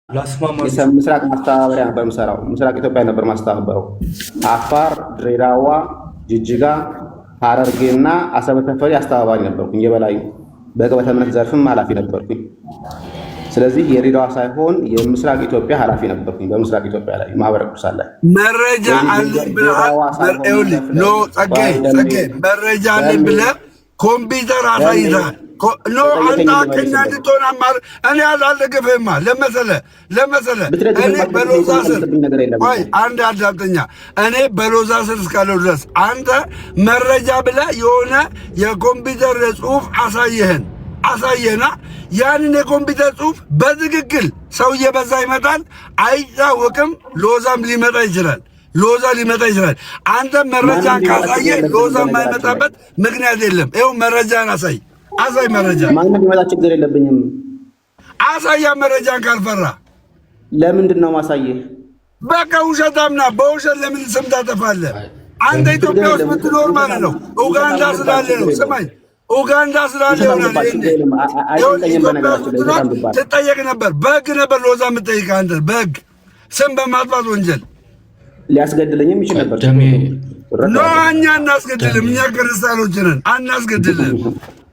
ምስራቅ ማስተባበሪያ ነበር የምሰራው። ምስራቅ ኢትዮጵያ ነበር ማስተባበረው። አፋር፣ ድሬዳዋ፣ ጅጅጋ፣ ሐረርጌና አሰበ ተፈሪ አስተባባሪ ነበርኩኝ። የበላይ በገበተ እምነት ዘርፍም ኃላፊ ነበርኩኝ። ስለዚህ የድሬዳዋ ሳይሆን የምስራቅ ኢትዮጵያ ኃላፊ ነበርኩኝ። በምስራቅ ኢትዮጵያ ላይ ማህበረ ቅዱሳን ላይ መረጃ አለኝ ብለህ መረጃ አለኝ ብለህ ኮምፒውተር አሳይተሃል። ኖ አንተ አቀኛ እንድትሆን አማር እኔ አላልገፈማ ለመሰለ እኔ በሎዛ ስር ወይ አንድ አዳምጠኛ እኔ በሎዛ ስር እስካለው ድረስ አንተ መረጃ ብለህ የሆነ የኮምፒውተር ጽሑፍ አሳየህና ያንን የኮምፒውተር ጽሑፍ በትክክል ሰው እየበዛ ይመጣል አይታወቅም። ሎዛም ሊመጣ ይችላል። አንተ መረጃን ካሳየ ሎዛ የማይመጣበት ምክንያት የለም። ይኸው መረጃን አሳይ መረጃ ማንም ቢመጣ ችግር የለብኝም። አሳያ መረጃን ካልፈራ ለምንድን ነው ማሳየህ? በቃ ውሸታምና በውሸት ለምን ስም ታጠፋለህ? አንተ ኢትዮጵያ ውስጥ ምትኖር ማለት ነው። ኡጋንዳ ስላለ ነው። ስማኝ ኡጋንዳ ስላለ ትጠየቅ ነበር። በህግ ነበር ሎዛ የምጠይቅ አንተ በህግ ስም በማጥፋት ወንጀል ሊያስገድለኝም ይችል ነበር። ኖ እኛ እናስገድልም። እኛ ክርስቲያኖች ነን፣ አናስገድልም።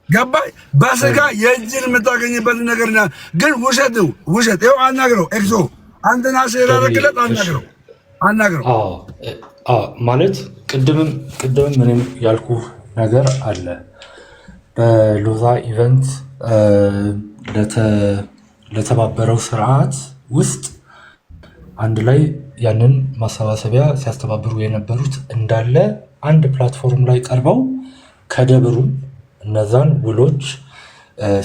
ገባይ በስጋ የእጅን የምታገኝበት ነገር ግን ውሸት ነው። ውሸት ይኸው አናግረው። ኤክሶ አንተና ሴራ ረክለት አናግረው ማለት ቅድምም ምንም ያልኩ ነገር አለ። በሎዛ ኢቨንት ለተባበረው ስርዓት ውስጥ አንድ ላይ ያንን ማሰባሰቢያ ሲያስተባብሩ የነበሩት እንዳለ አንድ ፕላትፎርም ላይ ቀርበው ከደብሩ እነዛን ውሎች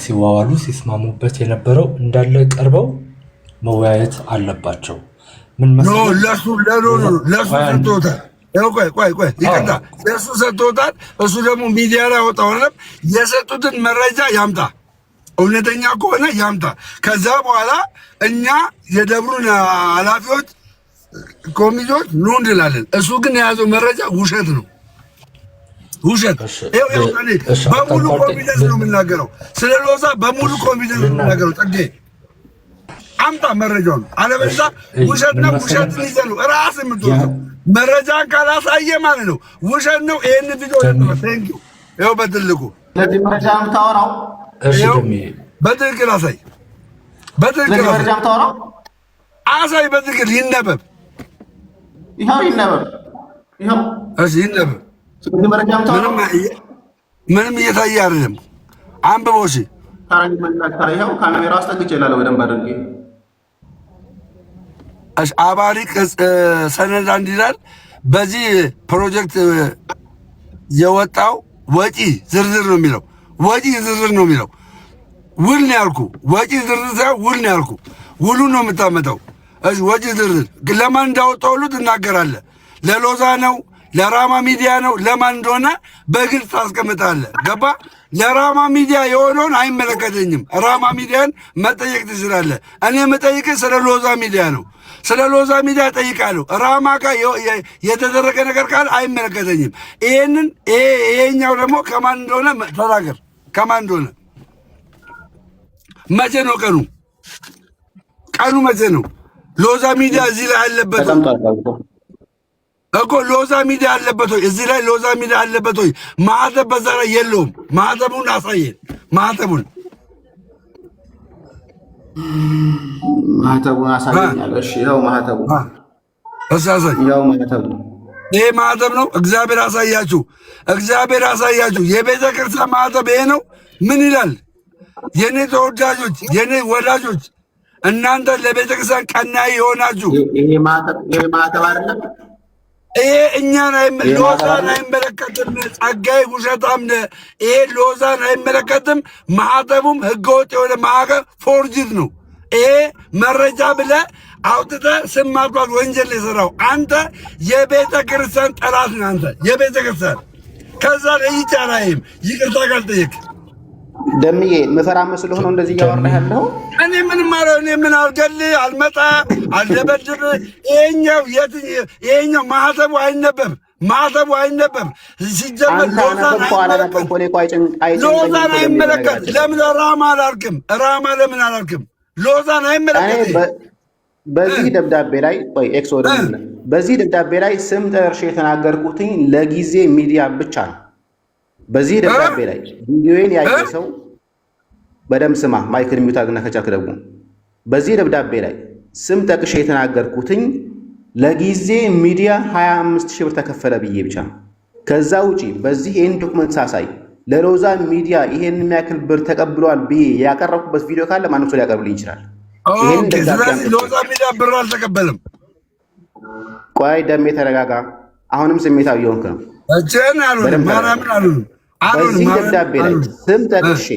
ሲዋዋሉ ሲስማሙበት የነበረው እንዳለ ቀርበው መወያየት አለባቸው። ምን መሰለህ ለሱ ሰጥቶታል። ቆይ ይቅርታ፣ ለሱ ሰጥቶታል። እሱ ደግሞ ሚዲያ ላይ አወጣው። የሰጡትን መረጃ ያምጣ፣ እውነተኛ ከሆነ ያምጣ። ከዛ በኋላ እኛ የደብሩን ኃላፊዎች ኮሚቴዎች ኑ እንላለን። እሱ ግን የያዘው መረጃ ውሸት ነው። ውሸት በሙሉ ኮንፊደንስ ነው የምናገረው። ስለ ሎዛ በሙሉ ኮንፊደንስ ነው የምናገረው። ጠጌ አምጣ መረጃውን፣ አለበለዚያ ውሸት ነው። ውሸትን ይዘህ ነው ራስህ የምትወስደው። መረጃን ካላሳየ ማለት ነው ውሸት ነው። ይሄን ቪዲዮ ቴንክ ዩ ይኸው በትልቁ ስለዚህ መረጃ የምታወራው በትክክል አሳይ። በትክክል መረጃ የምታወራው አሳይ። በትክክል ይነበብ። ይኸው እሺ ይነበብ። ስለዚህ መረጃ የምታወራው ምንም እየታየ አይደለም። አንብበው። እሺ ይኸው ካሜራ አስጠግቼ እላለሁ በደንብ አድርጌ። እሺ አባሪ ሰነድ አንድ ይላል። በዚህ ፕሮጀክት የወጣው ወጪ ዝርዝር ነው የሚለው። ውል ነው ያልኩ። ወጪ ዝርዝር ሳይሆን ውል ነው ያልኩ። ውሉ ነው የምታመጣው። እሺ ወጪ ዝርዝር ለማን እንዳወጣው ሁሉ ትናገራለህ። ለሎዛ ነው፣ ለራማ ሚዲያ ነው፣ ለማን እንደሆነ በግልጽ ታስቀምጣለህ። ገባ? ለራማ ሚዲያ የሆነውን አይመለከተኝም። ራማ ሚዲያን መጠየቅ ትችላለህ። እኔ የምጠይቅህ ስለ ሎዛ ሚዲያ ነው። ስለ ሎዛ ሚዲያ ጠይቃለሁ። ራማ ጋር የተደረገ ነገር ካለ አይመለከተኝም። ይሄኛው ደግሞ ከማን እንደሆነ ተናገር። ከማን እንደሆነ መቼ ነው ቀኑ መቼ ነው? ሎዛ ሚዲያ እዚህ ላይ አለበት እኮ ሎዛ ሚዲያ አለበት ወይ? እዚህ ላይ ሎዛ ሚዲያ አለበት ወይ? ማህተብ በዛ ላይ የለውም። ማህተቡን አሳየን። ማህተቡን አሳየኛል። እሺ ይኸው ማህተቡ አሳይ። ይኸው ማህተቡ ይሄ ማህተብ ነው። እግዚአብሔር አሳያችሁ። የቤተ ክርስቲያን ማህተብ ይሄ ነው። ምን ይላል? የኔ ተወዳጆች፣ የኔ ወዳጆች፣ እናንተ ለቤተ ክርስቲያን ቀናኢ የሆናችሁ ይሄ ማህተብ አይደለም። ይሄ እኛን ሎዛን አይመለከትም። ጸጋዬ ውሸታም ነህ። ይሄ ሎዛን አይመለከትም። ማህተቡም ህገወጥ የሆነ ማህተብ ፎርጅድ ነው። ይሄ መረጃ ብለህ አውጥተህ ስም ማጥፋት ወንጀል የሰራው አንተ የቤተ ክርስቲያን ጠላት ነህ። አንተ የቤተ ክርስቲያን ከዛ ለይቻ ላይም ይቅርታ ካልጠየቅ ደምዬ ምፈራ መስሎህ ነው እንደዚህ እያወራህ ያለው። እኔ ምን አልገል አልመጣ አልደበድብ። ይሄኛው ማህተቡ አይነበብ ሲጀመር ሎዛን አይመለከት። ለምን ራማ አላልክም? ሎዛን አይመለከት። በዚህ ደብዳቤ ላይ ቆይ ኤክስ ወደ በዚህ ደብዳቤ ላይ ስም ጠርሼ የተናገርኩትኝ ለጊዜ ሚዲያ ብቻ ነው። በዚህ ደብዳቤ ላይ ቪዲዮዬን ያየ ሰው በደምብ ስማ። ማይክል ሚውት አድርግና ከቻልክ ደግሞ በዚህ ደብዳቤ ላይ ስም ጠቅሼ የተናገርኩትኝ ለጊዜ ሚዲያ 25,000 ብር ተከፈለ ብዬ ብቻ ነው። ከዛ ውጪ በዚህ ይህን ዶክመንት ሳሳይ ለሎዛ ሚዲያ ይሄን የሚያክል ብር ተቀብሏል ብዬ ያቀረብኩበት ቪዲዮ ካለ ማንም ሰው ሊያቀርብልኝ ይችላል። ስለዚህ ሎዛ ሚዲያ ብር አልተቀበለም። ቆይ ደሜ ተረጋጋ። አሁንም ስሜታዊ የሆንክ ነው። በዚህ ደብዳቤ ላይ ስም ጠቅሼ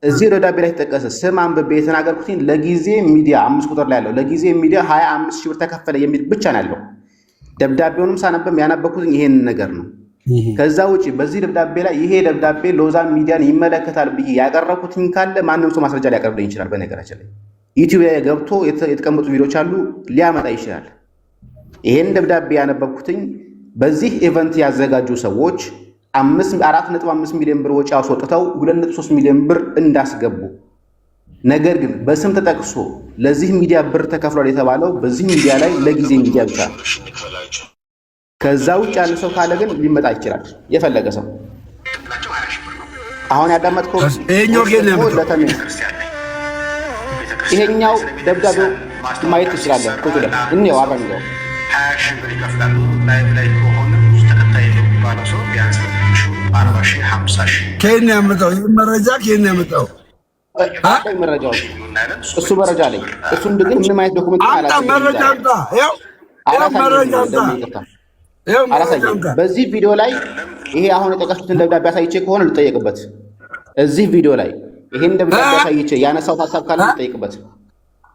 እዚህ ደብዳቤ ላይ ተጠቀሰ ስም አንብቤ የተናገርኩትኝ ለጊዜ ሚዲያ 5 ቁጥር ላይ ያለው ለጊዜ ሚዲያ 25,000 ብር ተከፈለ የሚል ብቻ ነው ያለው። ደብዳቤውንም ሳነበም ያነበብኩትኝ ይሄን ነገር ነው። ከዛ ውጪ በዚህ ደብዳቤ ላይ ይሄ ደብዳቤ ሎዛ ሚዲያን ይመለከታል ብዬ ያቀረብኩትኝ ካለ ማንም ሰው ማስረጃ ሊያቀርብልኝ ይችላል። በነገራችን ላይ ዩቲዩብ ላይ ገብቶ የተቀመጡ ቪዲዮዎች አሉ ሊያመጣ ይችላል። ይሄን ደብዳቤ ያነበብኩትኝ በዚህ ኢቨንት ያዘጋጁ ሰዎች 4.5 ሚሊዮን ብር ወጪ አስወጥተው 2.3 ሚሊዮን ብር እንዳስገቡ፣ ነገር ግን በስም ተጠቅሶ ለዚህ ሚዲያ ብር ተከፍሏል የተባለው በዚህ ሚዲያ ላይ ለጊዜ ሚዲያ ብቻ። ከዛ ውጭ ያለ ሰው ካለ ግን ሊመጣ ይችላል። የፈለገ ሰው አሁን ያዳመጥከው ይሄኛው ደብዳቤው ማየት ትችላለህ። ቁጥር እንየው አብረን ነው 20,000 ብር ይከፍላሉ። ላይ ከሆነ ብዙ ተከታይ የሚባለው ሰው ቢያንስ 40,000 50,000 ከየት ነው ያመጣው? ይህ መረጃ ከየት ነው ያመጣው? መረጃው እሱ መረጃ ላይ እሱን ግን ምንም አይነት ዶክመንት አላሳየም። በዚህ ቪዲዮ ላይ ይሄ አሁን የጠቀስኩትን ደብዳቤ አሳይቼ ከሆነ ልጠየቅበት። እዚህ ቪዲዮ ላይ ይሄን ደብዳቤ አሳይቼ ያነሳሁት ሀሳብ ካለ ልጠየቅበት።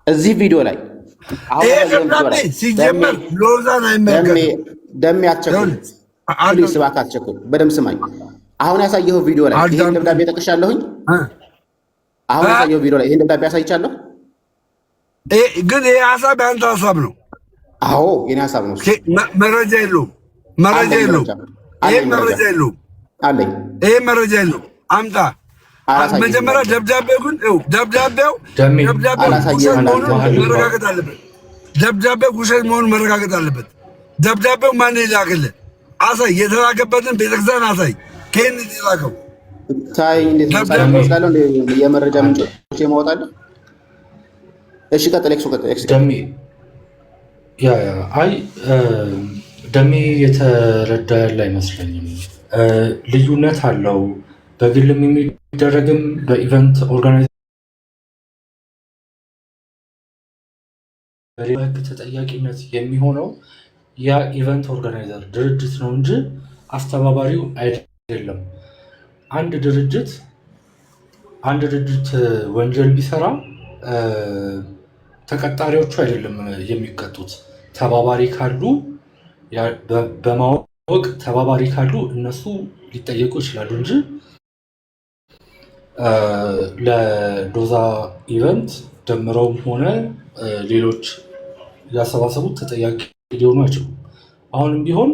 እዚህ ቪዲዮ ላይ ሲጀመር ሎዛን አይመለከትም። ደሜ አትቸኩል፣ ፕሊስ እባክህ አትቸኩል። በደምብ ስማኝ። አሁን ያሳየኸው ቪዲዮ ላይ ይሄን ደብዳቤ ጠቅሻለሁኝ። አሁን ያሳየኸው ቪዲዮ ላይ ይሄን ደብዳቤ አሳይቻለሁ። ግን ይሄ ሀሳብ የአንተ ሀሳብ ነው። አዎ የኔ ሀሳብ ነው። መረጃ የለውም፣ መረጃ የለውም። ይሄ መረጃ የለውም አለኝ። ይሄ መረጃ የለውም። አምጣ መጀመሪያ ደብዳቤው ግን ደብዳቤው ውሸት መሆኑን መረጋገጥ አለበት። ደብዳቤው ውሸት መሆኑን መረጋገጥ አለበት። ደብዳቤው ማን ይላክልህ? አሳይ፣ የተላከበትን ቤተክርስቲያን አሳይ። ከየት የተላከው ታይ እንዴት ነው የመረጃ ምንጮች የማወጣለህ? እሺ ቀጥል። ኤክስ ደሜ አይ ደሜ የተረዳ ያለ አይመስለኝም። ልዩነት አለው። በግልም የሚደረግም በኢቨንት ኦርጋናይዘር በህግ ተጠያቂነት የሚሆነው ያ ኢቨንት ኦርጋናይዘር ድርጅት ነው እንጂ አስተባባሪው አይደለም። አንድ ድርጅት ወንጀል ቢሰራ ተቀጣሪዎቹ አይደለም የሚቀጡት። ተባባሪ ካሉ በማወቅ ተባባሪ ካሉ እነሱ ሊጠየቁ ይችላሉ እንጂ ለሎዛ ኢቨንት ደምረውም ሆነ ሌሎች ያሰባሰቡት ተጠያቂ ሊሆኑ አይችሉም። አሁንም ቢሆን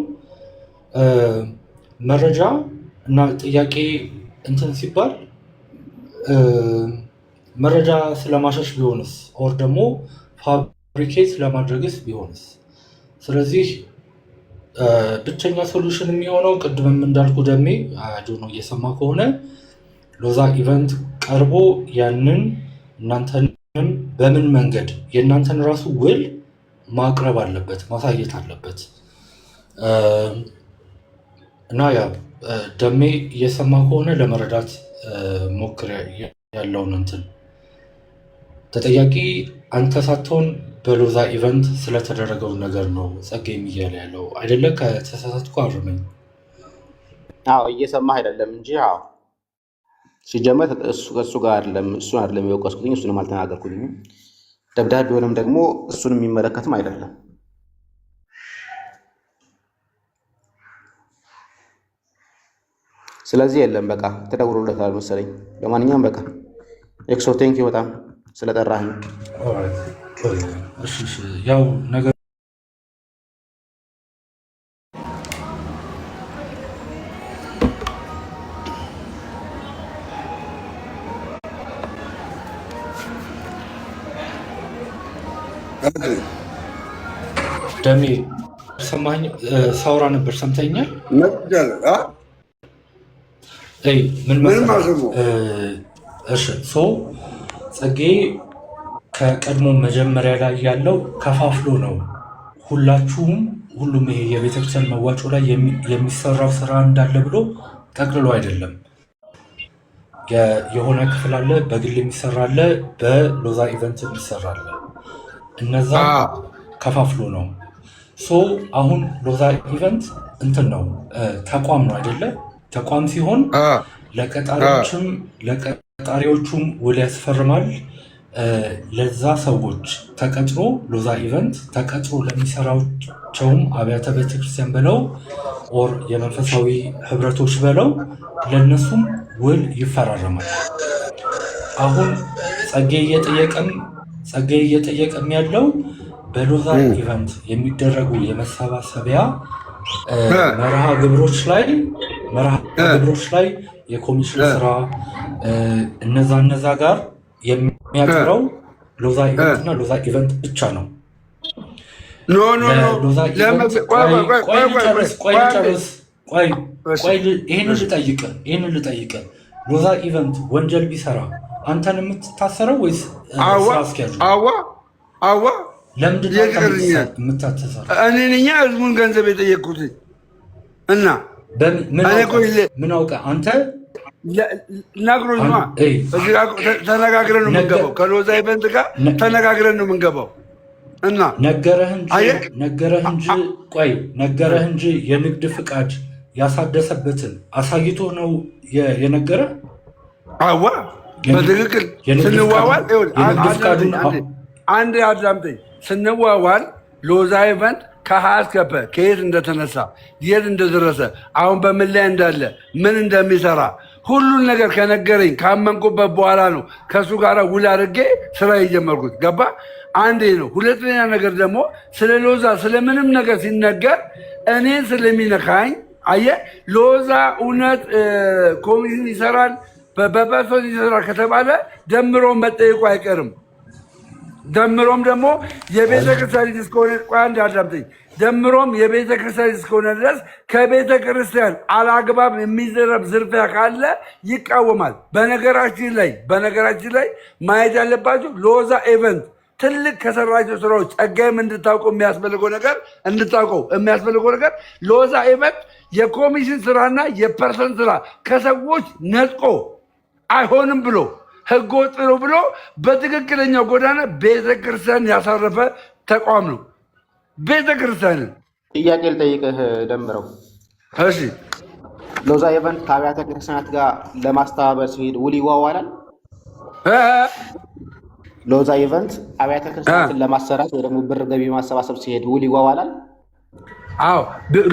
መረጃ እና ጥያቄ እንትን ሲባል መረጃ ስለማሸሽ ቢሆንስ ኦር ደግሞ ፋብሪኬት ለማድረግስ ቢሆንስ? ስለዚህ ብቸኛ ሶሉሽን የሚሆነው ቅድምም እንዳልኩ ደሜ ነው እየሰማ ከሆነ ሎዛ ኢቨንት ቀርቦ ያንን እናንተንም በምን መንገድ የእናንተን ራሱ ውል ማቅረብ አለበት፣ ማሳየት አለበት እና ያ ደሜ እየሰማ ከሆነ ለመረዳት ሞክር። ያለውን እንትን ተጠያቂ አንተ ሳትሆን በሎዛ ኢቨንት ስለተደረገው ነገር ነው ጸጋዬም እያለ ያለው አይደለ? ከተሳሳትኩ አርመኝ። አዎ እየሰማህ አይደለም እንጂ አዎ ሲጀመር እሱ ጋር አይደለም፣ እሱን አይደለም የወቀስኩትኝ፣ እሱንም አልተናገርኩትኝ። ደብዳቤውንም ደግሞ እሱን የሚመለከትም አይደለም። ስለዚህ የለም በቃ ተደውሎለታል መሰለኝ። ለማንኛውም በቃ ኤክሶ ቴንኪው በጣም ስለጠራህ። ያው ነገር ደሜ ሰማኝ ሳውራ ነበር ሰምተኛል። ምን እሺ ጸጌ ከቀድሞ መጀመሪያ ላይ ያለው ከፋፍሎ ነው። ሁሉም ይሄ የቤተክርስቲያን መዋጮ ላይ የሚሰራው ስራ እንዳለ ብሎ ጠቅልሎ አይደለም። የሆነ ክፍል አለ፣ በግል የሚሰራ አለ፣ በሎዛ ኢቨንት የሚሰራ አለ። እነዛ ከፋፍሎ ነው። አሁን ሎዛ ኢቨንት እንትን ነው፣ ተቋም ነው አይደለ? ተቋም ሲሆን ለቀጣሪዎቹም ውል ያስፈርማል። ለዛ ሰዎች ተቀጥሮ ሎዛ ኢቨንት ተቀጥሮ ለሚሰራቸውም አብያተ ቤተክርስቲያን በለው ኦር የመንፈሳዊ ህብረቶች በለው ለነሱም ውል ይፈራረማል። አሁን ጸጌ እየጠየቀም ያለው በሎዛ ኢቨንት የሚደረጉ የመሰባሰቢያ መርሃ ግብሮች ላይ የኮሚሽን ስራ እነዛ ጋር የሚያቀረው ሎዛ ኢቨንት እና ሎዛ ኢቨንት ብቻ ነው። ይህንን ልጠይቅ። ሎዛ ኢቨንት ወንጀል ቢሰራ አንተን የምትታሰረው ወይስ ስራ አስኪያጁ? ለምንድን ነው የምታሰረው? እኛ ህዝቡን ገንዘብ የጠየቅኩት እና ምን አውቀህ አንተ ነግሮኝ ተነጋግረን ነው የምንገባው። ከሎዛ ኢቨንት ጋር ተነጋግረን ነው የምንገባው እና ነገረህ እንጂ የንግድ ፍቃድ ያሳደሰበትን አሳይቶ ነው የነገረህ? በትክክል ስንዋዋል አንድ አዳምጠኝ። ስንዋዋል ሎዛ ኢቨንት ከሀስከፈ ከየት እንደተነሳ የት እንደደረሰ አሁን በምን ላይ እንዳለ ምን እንደሚሰራ ሁሉን ነገር ከነገረኝ ካመንኩበት በኋላ ነው ከእሱ ጋር ውል አድርጌ ስራ የጀመርኩት። ገባ? አንዴ ነው። ሁለተኛ ነገር ደግሞ ስለ ሎዛ ስለምንም ነገር ሲነገር እኔን ስለሚነካኝ አየህ፣ ሎዛ እውነት ኮሚሽን ይሰራል በፐርሶን ይሰራል ከተባለ ደምሮም መጠየቁ አይቀርም። ደምሮም ደግሞ የቤተ ክርስቲያን እስከሆነ አንድ አዳምጠኝ። ደምሮም የቤተ ክርስቲያን እስከሆነ ድረስ ከቤተ ክርስቲያን አላግባብ የሚዘረብ ዝርፊያ ካለ ይቃወማል። በነገራችን ላይ ማየት ያለባቸው ሎዛ ኢቨንት ትልቅ ከሰራቸው ስራዎች ጸጋይም እንድታውቀው የሚያስፈልገው ነገር ሎዛ ኢቨንት የኮሚሽን ስራና የፐርሰንት ስራ ከሰዎች ነጥቆ አይሆንም ብሎ ህገ ወጥ ነው ብሎ በትክክለኛው ጎዳና ቤተክርስቲያን ያሳረፈ ተቋም ነው። ቤተክርስቲያንን ጥያቄ ልጠይቅህ ደምረው። እሺ፣ ሎዛ ኢቨንት ከአብያተ ክርስቲያናት ጋር ለማስተባበር ሲሄድ ውል ይዋዋላል? ሎዛ ኢቨንት አብያተ ክርስቲያናትን ለማሰራት ወይ ደግሞ ብር ገቢ ማሰባሰብ ሲሄድ ውል ይዋዋላል? አዎ፣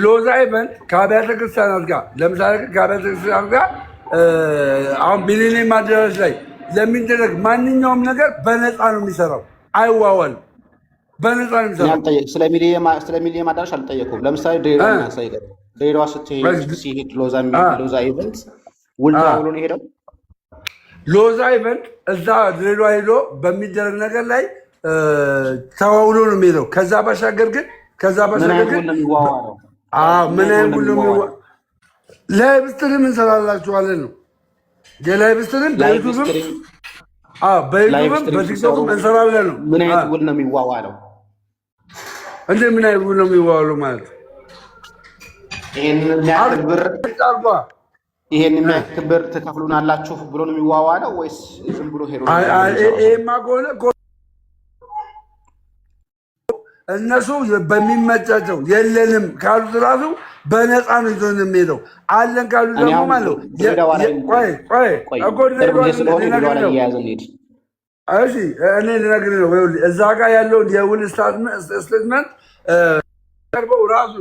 ሎዛ ኢቨንት ከአብያተ ክርስቲያናት ጋር ለምሳሌ ከአብያተ ክርስቲያናት ጋር አሁን ሚሊኒየም አዳራሽ ላይ ለሚደረግ ማንኛውም ነገር በነፃ ነው የሚሰራው፣ አይዋዋልም። በነፃ ነው የሚሰራው። ስለ ሚሊኒየም አዳራሽ አልጠየኩም። ለምሳሌ ድሬዳዋ ሲሄድ ሎዛ ኢቨንት ውል ተዋውሎ ነው የሄደው። ሎዛ ኢቨንት እዛ ድሬዳዋ ሄዶ በሚደረግ ነገር ላይ ተዋውሎ ነው የሚሄደው። ከዛ ባሻገር ግን ምን አይነት ውል ነው የሚዋዋለው? ላይቭ ስትሪም እንሰራላችኋለን ነው የላይቭ ስትሪም በዩቱብም በቲክቶክም እንሰራለን ነው። ምን አይነት ውል ነው የሚዋዋለው? እንደ ምን አይነት ውል ነው የሚዋዋለው ማለት ይሄንን የሚያክል ብር ትከፍሉናላችሁ ብሎ ነው የሚዋዋለው ወይስ ዝም ብሎ ሄሮ? ይሄማ ከሆነ እነሱ በሚመቻቸው የለንም ካሉት ራሱ በነፃ ነው ይዞ የሚሄደው። አለን ካሉ ደግሞ ማለት እኔ ልነግርህ ነው። እዛ ጋር ያለውን የውል ስቴትመንት ቀርበው ራሱ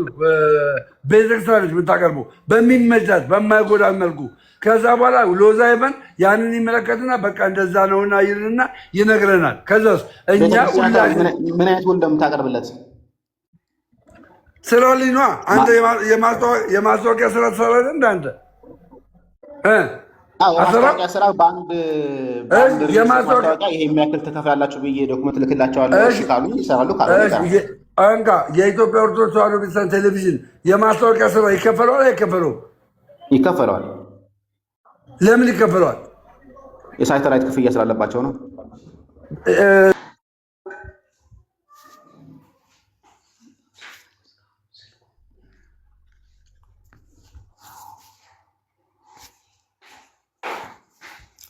ቤተክርስቲያኖች የምታቀርበው በሚመቻት በማይጎዳት መልኩ። ከዛ በኋላ ሎዛ ኢቨንት ያንን ይመለከትና በቃ እንደዛ ነውና ይልና ይነግረናል። ከዛስ እኛ ምን አይነት ውል እንደምታቀርብለት ስራ ሊኗ አንተ የማስታወቂያ ስራ ትሰራለህ። እንዳንተ የማስታወቂያ ስራ በአንድ ማስታወቂያ ይሄ የሚያክል ትከፍላላችሁ ብዬ ዶክመንት ልክላቸዋለሁ። እሺ ካሉኝ ይሰራሉ። አንካ የኢትዮጵያ ኦርቶዶክስ ተዋሕዶ ቤተክርስቲያን ቴሌቪዥን የማስታወቂያ ስራ ይከፈለዋል አይከፈለውም? ይከፈለዋል። ለምን ይከፈለዋል? የሳተላይት ክፍያ ስላለባቸው ነው።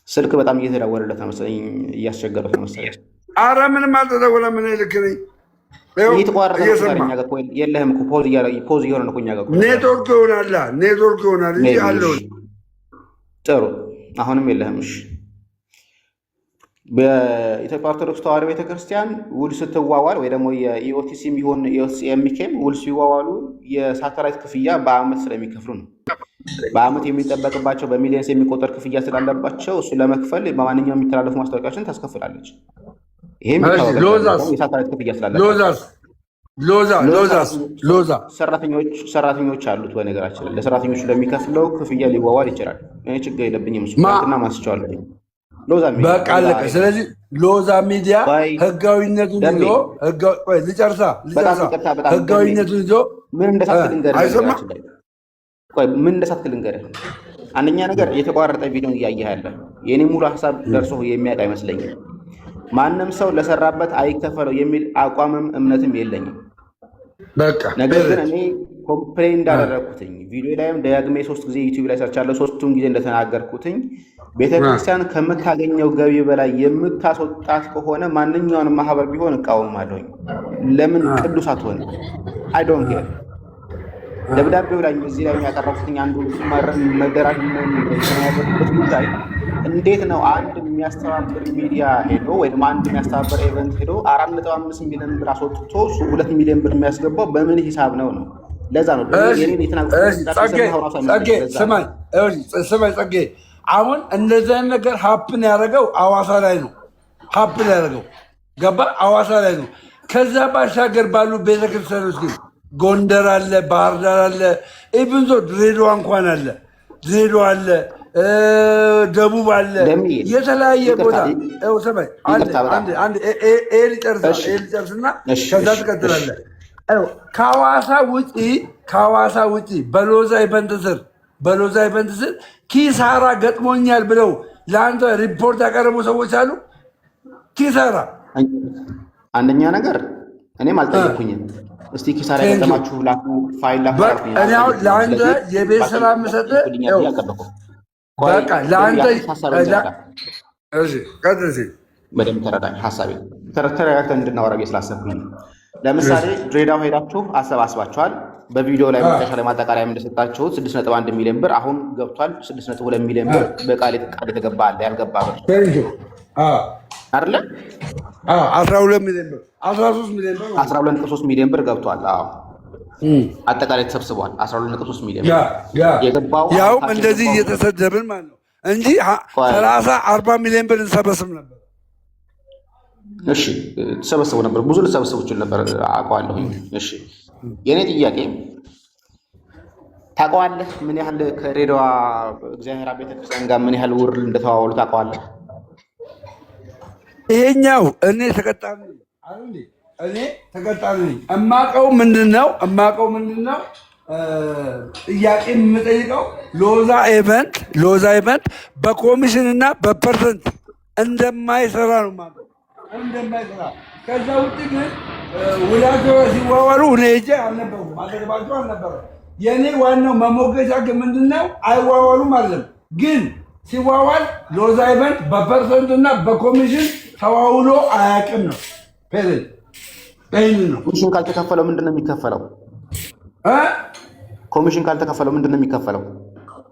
ስልክ በጣም እየተደወለለት ነው መሰለኝ፣ እያስቸገሩት ነው መሰለኝ። ኧረ ምንም አልተደወለም። ምን ልክ ነኝ። የለህም እኮ ፖዝ እየሆነ ነው እኛ ጋር። ኔትወርክ ይሆናል እንጂ አለው። ጥሩ አሁንም የለህም። እሺ በኢትዮጵያ ኦርቶዶክስ ተዋሕዶ ቤተክርስቲያን ውል ስትዋዋል ወይ ደግሞ የኢኦቲሲ የሚሆን የኤምኬም ውል ሲዋዋሉ የሳተላይት ክፍያ በአመት ስለሚከፍሉ ነው። በአመት የሚጠበቅባቸው በሚሊዮንስ የሚቆጠር ክፍያ ስላለባቸው እሱ ለመክፈል በማንኛውም የሚተላለፉ ማስታወቂያዎችን ታስከፍላለች። ይሄም የሳተላይት ክፍያ ስላለባቸው ሰራተኞች አሉት። በነገራችን ላይ ለሰራተኞቹ ለሚከፍለው ክፍያ ሊዋዋል ይችላል። ችግር የለብኝም። እሱና ማስቸዋለሁ በቃ አለቀ። ስለዚህ ሎዛ ሚዲያ ህጋዊነቱን ይዞ ህጋዊነቱን ይዞ ምን እንደሳትክል እንገርህ። አንደኛ ነገር የተቋረጠ ቪዲዮን እያየህ ያለ የኔ ሙሉ ሀሳብ ደርሶ የሚያውቅ አይመስለኝም። ማንም ሰው ለሰራበት አይከፈለው የሚል አቋምም እምነትም የለኝም። ነገር ግን እኔ ኮምፕሌን እንዳደረግኩትኝ ቪዲዮ ላይም ደጋግሜ 3 ጊዜ ዩቲዩብ ላይ ሰርቻለሁ። 3ቱም ጊዜ እንደተናገርኩትኝ ቤተክርስቲያን ከምታገኘው ገቢ በላይ የምታስወጣት ከሆነ ማንኛውንም ማህበር ቢሆን እቃወማለሁኝ። ለምን ቅዱስ አትሆን? አይ ዶንት ኬር። ደብዳቤው ላይ እዚህ ላይ ያቀረብኩትኝ አንዱ መደራጀት ጉዳይ እንዴት ነው አንድ የሚያስተባብር ሚዲያ ሄዶ ወይም አንድ የሚያስተባብር ኤቨንት ሄዶ 4.5 ሚሊዮን ብር አስወጥቶ 2 ሚሊዮን ብር የሚያስገባው በምን ሂሳብ ነው? ለዛ ነው ጸጌ አሁን እንደዚህ ነገር ሀፕን ያደረገው አዋሳ ላይ ነው። ሀፕን ያደረገው ገባ አዋሳ ላይ ነው። ከዛ ባሻገር ባሉ ቤተክርስቲያኖች ግን ጎንደር አለ፣ ባህር ዳር አለ፣ ኢብንዞ ድሬዳዋ እንኳን አለ፣ ድሬዳዋ አለ፣ ደቡብ አለ፣ የተለያየ ቦታ ሰማይ ጨርስና ከዛ ትቀጥላለህ። ከሐዋሳ ውጪ በሎዛ ኢቨንት ስር ኪሳራ ገጥሞኛል ብለው ለአንተ ሪፖርት ያቀረቡ ሰዎች አሉ። ኪሳራ አንደኛ ነገር እኔም አልጠየኩኝም። እስቲ ኪሳራ የገጠማችሁ ላኩ፣ ፋይል ላኩ። እኔ አሁን ለአንተ የቤት ስራ የምሰጥህ በቃ ለአንተ በደምብ ተረዳኝ። ሀሳቤ ተረጋግተን እንድናወራ ስላሰብኩኝ ለምሳሌ ድሬዳዋ ሄዳችሁ አሰባስባችኋል። በቪዲዮ ላይ መጨረሻ ላይ ማጠቃለያ እንደሰጣችሁት 6.1 ሚሊዮን ብር አሁን ገብቷል። 6.2 ሚሊዮን ብር በቃል የተገባ አለ፣ ያልገባ ብር አይደለ? 12 ሚሊዮን ብር 12.3 ሚሊዮን ብር ገብቷል። አጠቃላይ ተሰብስቧል 12.3 ሚሊዮን ብር የገባው ያውም እንደዚህ እየተሰደብን ማለት ነው እንጂ 30-40 ሚሊዮን ብር እንሰበስብ ነበር። እሺ ተሰበስቡ ነበር፣ ብዙ ልሰበስቡ ይችል ነበር አውቀዋለሁኝ። እሺ የኔ ጥያቄ ታውቀዋለህ? ምን ያህል ከድሬዳዋ እግዚአብሔር ቤተክርስቲያን ጋር ምን ያህል ውር እንደተዋወሉ ታውቀዋለህ? ይሄኛው እኔ ተቀጣሪ ነኝ። እማቀው ምንድነው ጥያቄ የምጠይቀው ሎዛ ኢቨንት በኮሚሽን እና በፐርሰንት እንደማይሰራ ነው ማለት እንደማይሰራ። ከዛ ውጭ ግን ውላቸው ሲዋዋሉ እኔ ሄጄ አልነበሩም፣ አጠገባቸው አልነበረም። የእኔ ዋናው መሞገቻ ግን ምንድነው አይዋዋሉም አለም፣ ግን ሲዋዋል ሎዛ ኢቨንት በፐርሰንት እና በኮሚሽን ተዋውሎ አያውቅም ነው። ነው ኮሚሽን ካልተከፈለው ምንድነው የሚከፈለው? ኮሚሽን ካልተከፈለው ምንድነው የሚከፈለው?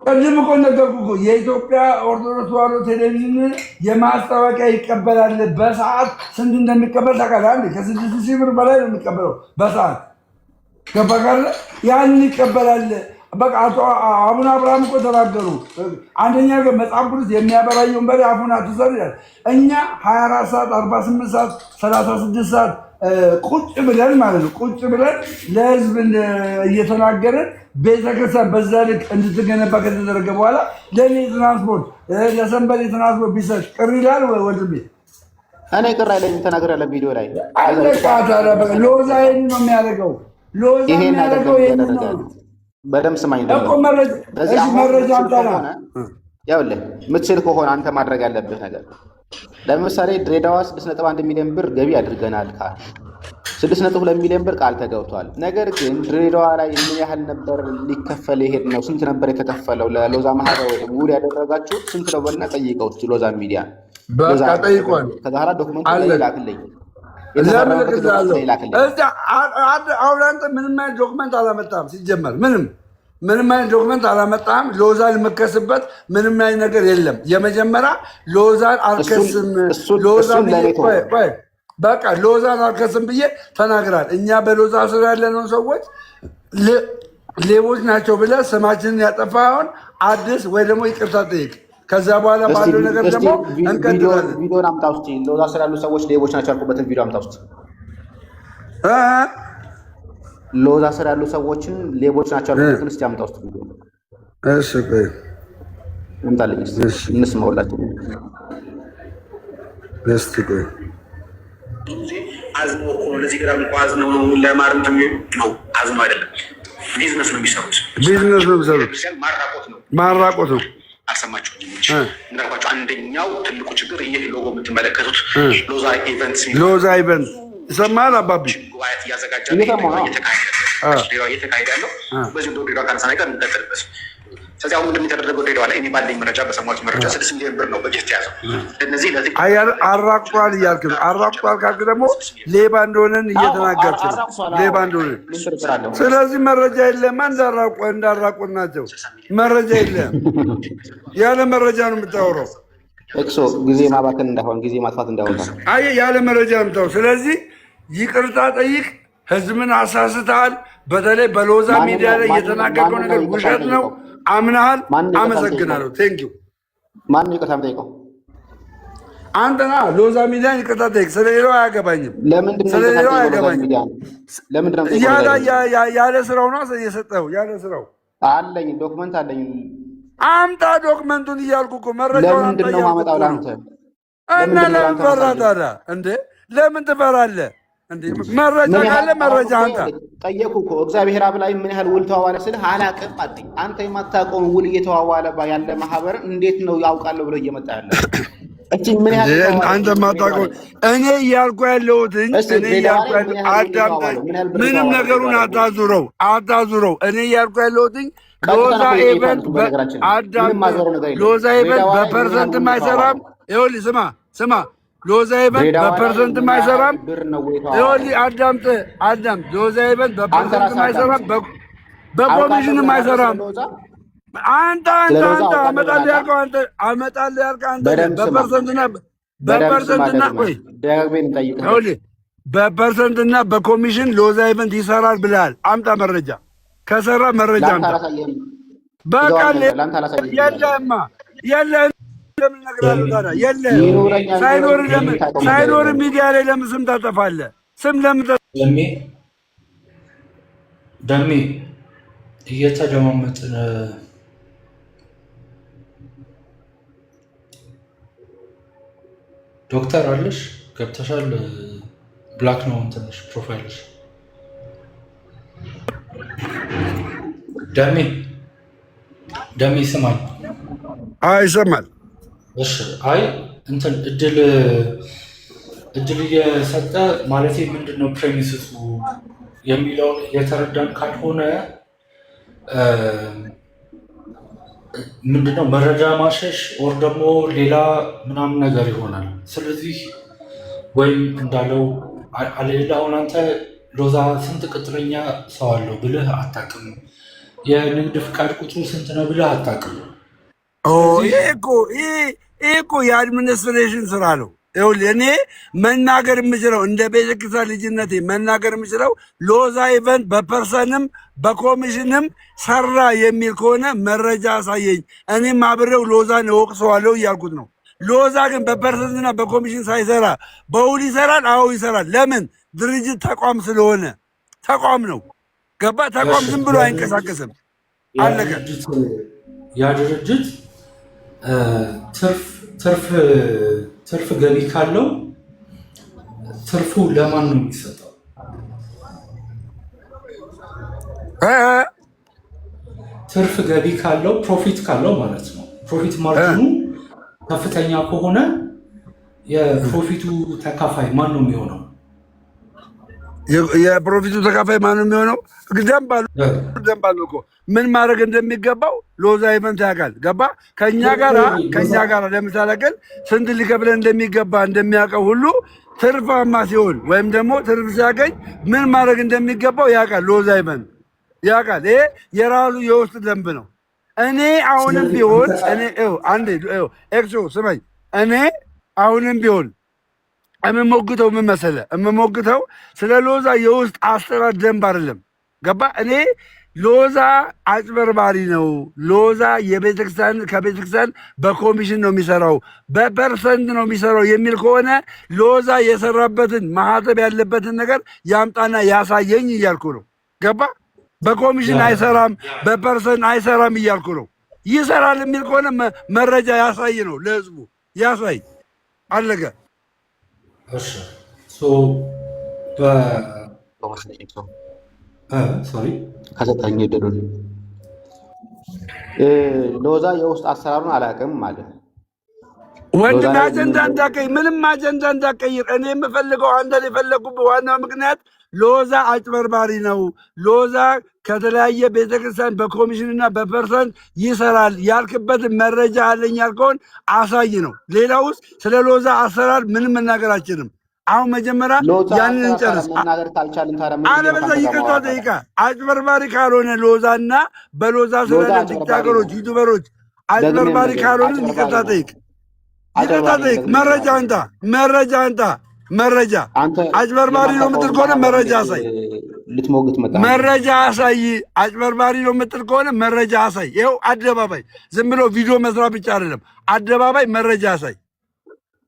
ቅድም እኮ ነገርኩህ እኮ የኢትዮጵያ ኦርቶዶክስ ተዋሕዶ ቴሌቪዥን የማስታወቂያ ይቀበላል። በሰዓት ስንት እንደሚቀበል ታውቃለህ? ከ6,000 ብር በላይ ነው የሚቀበለው በሰዓት ገባህ? ያን ይቀበላል። በቃ አቡነ አብርሃም እኮ ተናገሩ። አንደኛ መጽሐፍ ቅዱስ የሚያበራየውን በሬ አፉን አትሰር ይላል። እኛ 24 ሰዓት 48 ሰዓት 36 ሰዓት ቁጭ ብለን ማለት ነው ቁጭ ብለን ለህዝብ እየተናገርን ቤተክርስቲያን በዛ ልክ እንድትገነባ ከተደረገ በኋላ ለእኔ ትራንስፖርት ለሰንበሌ ትራንስፖርት ቢሰጥ ቅር ይላል ወንድሜ? እኔ ቅር አይለኝም። ተናግሬያለሁ ቪዲዮ ላይ ሎዛ ይሄን ነው የሚያደርገው። ሎዛ የሚያደርገው ይሄን ነው። በደምብ ስማኝ እኮ መረጃ አምጣና ያውልህ የምትችል ከሆነ አንተ ማድረግ ያለብህ ነገር ለምሳሌ ድሬዳዋ 6.1 ሚሊዮን ብር ገቢ አድርገናል ካል 6.2 ሚሊዮን ብር ቃል ተገብቷል። ነገር ግን ድሬዳዋ ላይ ምን ያህል ነበር ሊከፈል ይሄድ ነው? ስንት ነበር የተከፈለው? ለሎዛ ማህበር ውል ያደረጋችሁ ስንት ነው? በልና ጠይቀው ሎዛ ሚዲያ በቃ ጠይቋል። ከዛ ኋላ ዶክመንት ይላክልኝ። አሁን አንተ ምንም አይነት ዶክመንት አላመጣም። ሲጀመር ምንም አይነት ዶክመንት አላመጣም። ሎዛን የምከስበት ምንም አይነት ነገር የለም። የመጀመሪያ ሎዛን አልከስም በቃ ሎዛን አልከስም ብዬ ተናግራል። እኛ በሎዛ ስር ያለነው ሰዎች ሌቦች ናቸው ብለህ ስማችንን ያጠፋውን አዲስ ወይ ደግሞ ይቅርታ ጠይቅ። ከዛ በኋላ ባለው ነገር ደግሞ እንቀጥላለን። ቪዲዮን አምጣ ውስጥ ሎዛ ስር ያሉ ሰዎች ሌቦች ናቸው ያልኩበትን ቪዲዮ አምጣ ውስጥ ሎዛ ስር ያሉ ሰዎችን ሌቦች ናቸው ያልኩበትን እስኪ አምጣ ውስጥ ቪዲዮ። እሺ ቆይ አምጣልኝ እንስማው ሁላችን። እስቲ ቆይ አዝነው እኮ ለዚህ ገዳም እኮ አዝነው ነው ለማርም ነው አዝነው አይደለም። ቢዝነስ ነው የሚሰሩት። ማራቆት ነው። አልሰማችሁኝም? እንዳልኳቸው አንደኛው ትልቁ ችግር ይህ ሎጎ የምትመለከቱት ሎዛ ኢቨንት ይሰማል። አባቢ ጉባኤት እያዘጋጀ እየተካሄደ ያለው በዚህ ድሬዳዋ ካነሳ ነገር እንቀጥልበት። ስለዚህ አሁን እንደሚተደረገው ድሬዳዋ ላይ እኔ ባለኝ መረጃ በሰማሁት መረጃ 6 ሚሊዮን ብር ነው በጀት የያዘው። እነዚህ አራቁቷል እያልክ ነው። አራቁቷል ካልክ ደግሞ ሌባ እንደሆነን እየተናገርክ ነው። ሌባ እንደሆነን ስለዚህ መረጃ የለም። እንዳራቁት ናቸው። መረጃ የለም። ያለ መረጃ ነው የምታወራው። እክሶ ጊዜ ማባከን እንዳይሆን ጊዜ ማጥፋት እንዳይሆን ያለ መረጃ ነው የምታወራው። ስለዚህ ይቅርታ ጠይቅ። ህዝብን አሳስተሃል። በተለይ በሎዛ ሚዲያ ላይ የተናገርከው ነገር ውሸት ነው። አምናሃል። አመሰግናለሁ። ቴንኪው። ማን ነው ይቅርታ የምጠይቀው? አንተና ሎዛ ሚዲያን ይቅርታ ጠይቅ። ስለሌላው አያገባኝም። ስለሌላው አያገባኝም። ያለ ስራው ነው የሰጠው። ያለ ስራው አለኝ፣ ዶክመንት አለኝ። አምጣ ዶክመንቱን እያልኩ እኮ መረጃውን ለምንድን ነው ማመጣው ለአንተ? እና ለምን ፈራህ ታዲያ? እንዴ ለምን ትፈራለህ? መረጃ ካለ መረጃ አንተ ጠየቁ እኮ እግዚአብሔር አብ ላይ ምን ያህል ውል ተዋዋለ ስልህ አላቅም አለኝ። አንተ የማታውቀውን ውል እየተዋዋለ ያለ ማህበር እንዴት ነው ያውቃለሁ ብሎ እየመጣ ያለ? እቺ ምን ያህል አንተ የማታውቀውን እኔ እያልኩ ያለሁት አዳምጠኝ። ምንም ነገሩን አታዙረው። እኔ እያልኩ ያለሁት ሎዛ ኢቨንት በፐርሰንትም አይሰራም። ይኸውልህ ስማ ሎዛ ኢቨንት በፐርሰንትም አይሰራም። ይኸውልህ አዳምጥ። ሎዛ ኢቨንት በፐርሰንትም አይሰራም፣ በኮሚሽንም አይሰራም። አንተ አመጣልህ ያልከው አንተ በፐርሰንትና በኮሚሽን ሎዛ ኢቨንት ይሰራል ብለሃል። አምጣ መረጃ። ከሰራ መረጃ አምጣ። በቃ የለህም። ለምን እነግርሃለሁ ታዲያ? የለህም። ሳይኖር ሚዲያ ላይ ለምን ስም ታጠፋለህ? ስም ለምን ደሜ እየተደማመጥን ዶክተር አለሽ ገብተሻል። ብላክ ነው እንትንሽ ፕሮፋይልሽ። ደሜ ይሰማል? ይሰማል። እሺ አይ እንትን እድል እየሰጠ ማለት ምንድነው ፕሬሚስሱ የሚለውን የተረዳን ካልሆነ ምንድነው መረጃ ማሸሽ ኦር ደግሞ ሌላ ምናምን ነገር ይሆናል። ስለዚህ ወይም እንዳለው አለሌላ አሁን አንተ ሎዛ ስንት ቅጥረኛ ሰው አለው ብልህ አታውቅም። የንግድ ፍቃድ ቁጥሩ ስንት ነው ብልህ አታውቅም። ይሄ እኮ የአድሚኒስትሬሽን ስራ ነው። ይኸውልህ እኔ መናገር የምችለው እንደ ቤተክርስቲያን ልጅነቴ መናገር የምችለው ሎዛ ኢቨንት በፐርሰንም በኮሚሽንም ሰራ የሚል ከሆነ መረጃ አሳየኝ፣ እኔም አብሬው ሎዛን እወቅሰዋለሁ እያልኩት ነው። ሎዛ ግን በፐርሰንትና በኮሚሽን ሳይሰራ በውል ይሰራል? አዎ ይሰራል። ለምን? ድርጅት ተቋም ስለሆነ ተቋም ነው። ገባ? ተቋም ዝም ብሎ አይንቀሳቀስም። አለቀ። ያ ድርጅት ትርፍ ገቢ ካለው ትርፉ ለማን ነው የሚሰጠው? ትርፍ ገቢ ካለው ፕሮፊት ካለው ማለት ነው። ፕሮፊት ማርጂኑ ከፍተኛ ከሆነ የፕሮፊቱ ተካፋይ ማን ነው የሚሆነው? የፕሮፊቱ ተካፋይ ማን ነው የሚሆነው? ደንብ አለው እኮ ምን ማድረግ እንደሚገባው ሎዛ ኢቨንት ያውቃል። ገባ? ከኛ ጋራ ለምሳሌ ግን ስንት ሊከፍለን እንደሚገባ እንደሚያውቀው ሁሉ ትርፋማ ሲሆን ወይም ደግሞ ትርፍ ሲያገኝ ምን ማድረግ እንደሚገባው ያውቃል። ሎዛ ኢቨንት ያውቃል። ይሄ የራሱ የውስጥ ደንብ ነው። እኔ አሁንም ቢሆን ኤክሶ ስማኝ፣ እኔ አሁንም ቢሆን የምሞግተው ምን መሰለህ? የምሞግተው ስለ ሎዛ የውስጥ አሰራር ደንብ አይደለም። ገባ? እኔ ሎዛ አጭበርባሪ ነው፣ ሎዛ ከቤተክርስቲያን በኮሚሽን ነው የሚሰራው፣ በፐርሰንት ነው የሚሰራው የሚል ከሆነ ሎዛ የሰራበትን ማህተብ ያለበትን ነገር ያምጣና ያሳየኝ እያልኩ ነው። ገባ? በኮሚሽን አይሰራም፣ በፐርሰንት አይሰራም እያልኩ ነው። ይሰራል የሚል ከሆነ መረጃ ያሳይ ነው፣ ለህዝቡ ያሳይ። አለቀ። ሎዛ የውስጥ አሰራሩን አላውቅም ማለት ወንድም አጀንዳ እንዳቀይ ምንም አጀንዳ እንዳቀይር እኔ የምፈልገው አንተን የፈለጉበት ዋናው ምክንያት ሎዛ አጭበርባሪ ነው፣ ሎዛ ከተለያየ ቤተክርስቲያን በኮሚሽንና በፐርሰንት ይሰራል ያልክበትን መረጃ አለኝ ያልከውን አሳይ ነው። ሌላ ውስጥ ስለ ሎዛ አሰራር ምንም መናገር አልችልም። አሁን መጀመሪያ ያንን እንጨርስ። አለበዛ ይቅርታ ጠይቃ። አጭበርባሪ ካልሆነ ሎዛና በሎዛ ስለ ቲክቶከሮች ዩቱበሮች አጭበርባሪ ካልሆነ ይቅርታ ጠይቅ። መረጃ አጭበርባሪ ነው የምትል ከሆነ መረጃ አሳይ። መረጃ አሳይ። አጭበርባሪ ነው የምትል ከሆነ መረጃ አሳይ። ይኸው አደባባይ፣ ዝም ብሎ ቪዲዮ መስራት ብቻ አይደለም፣ አደባባይ መረጃ አሳይ።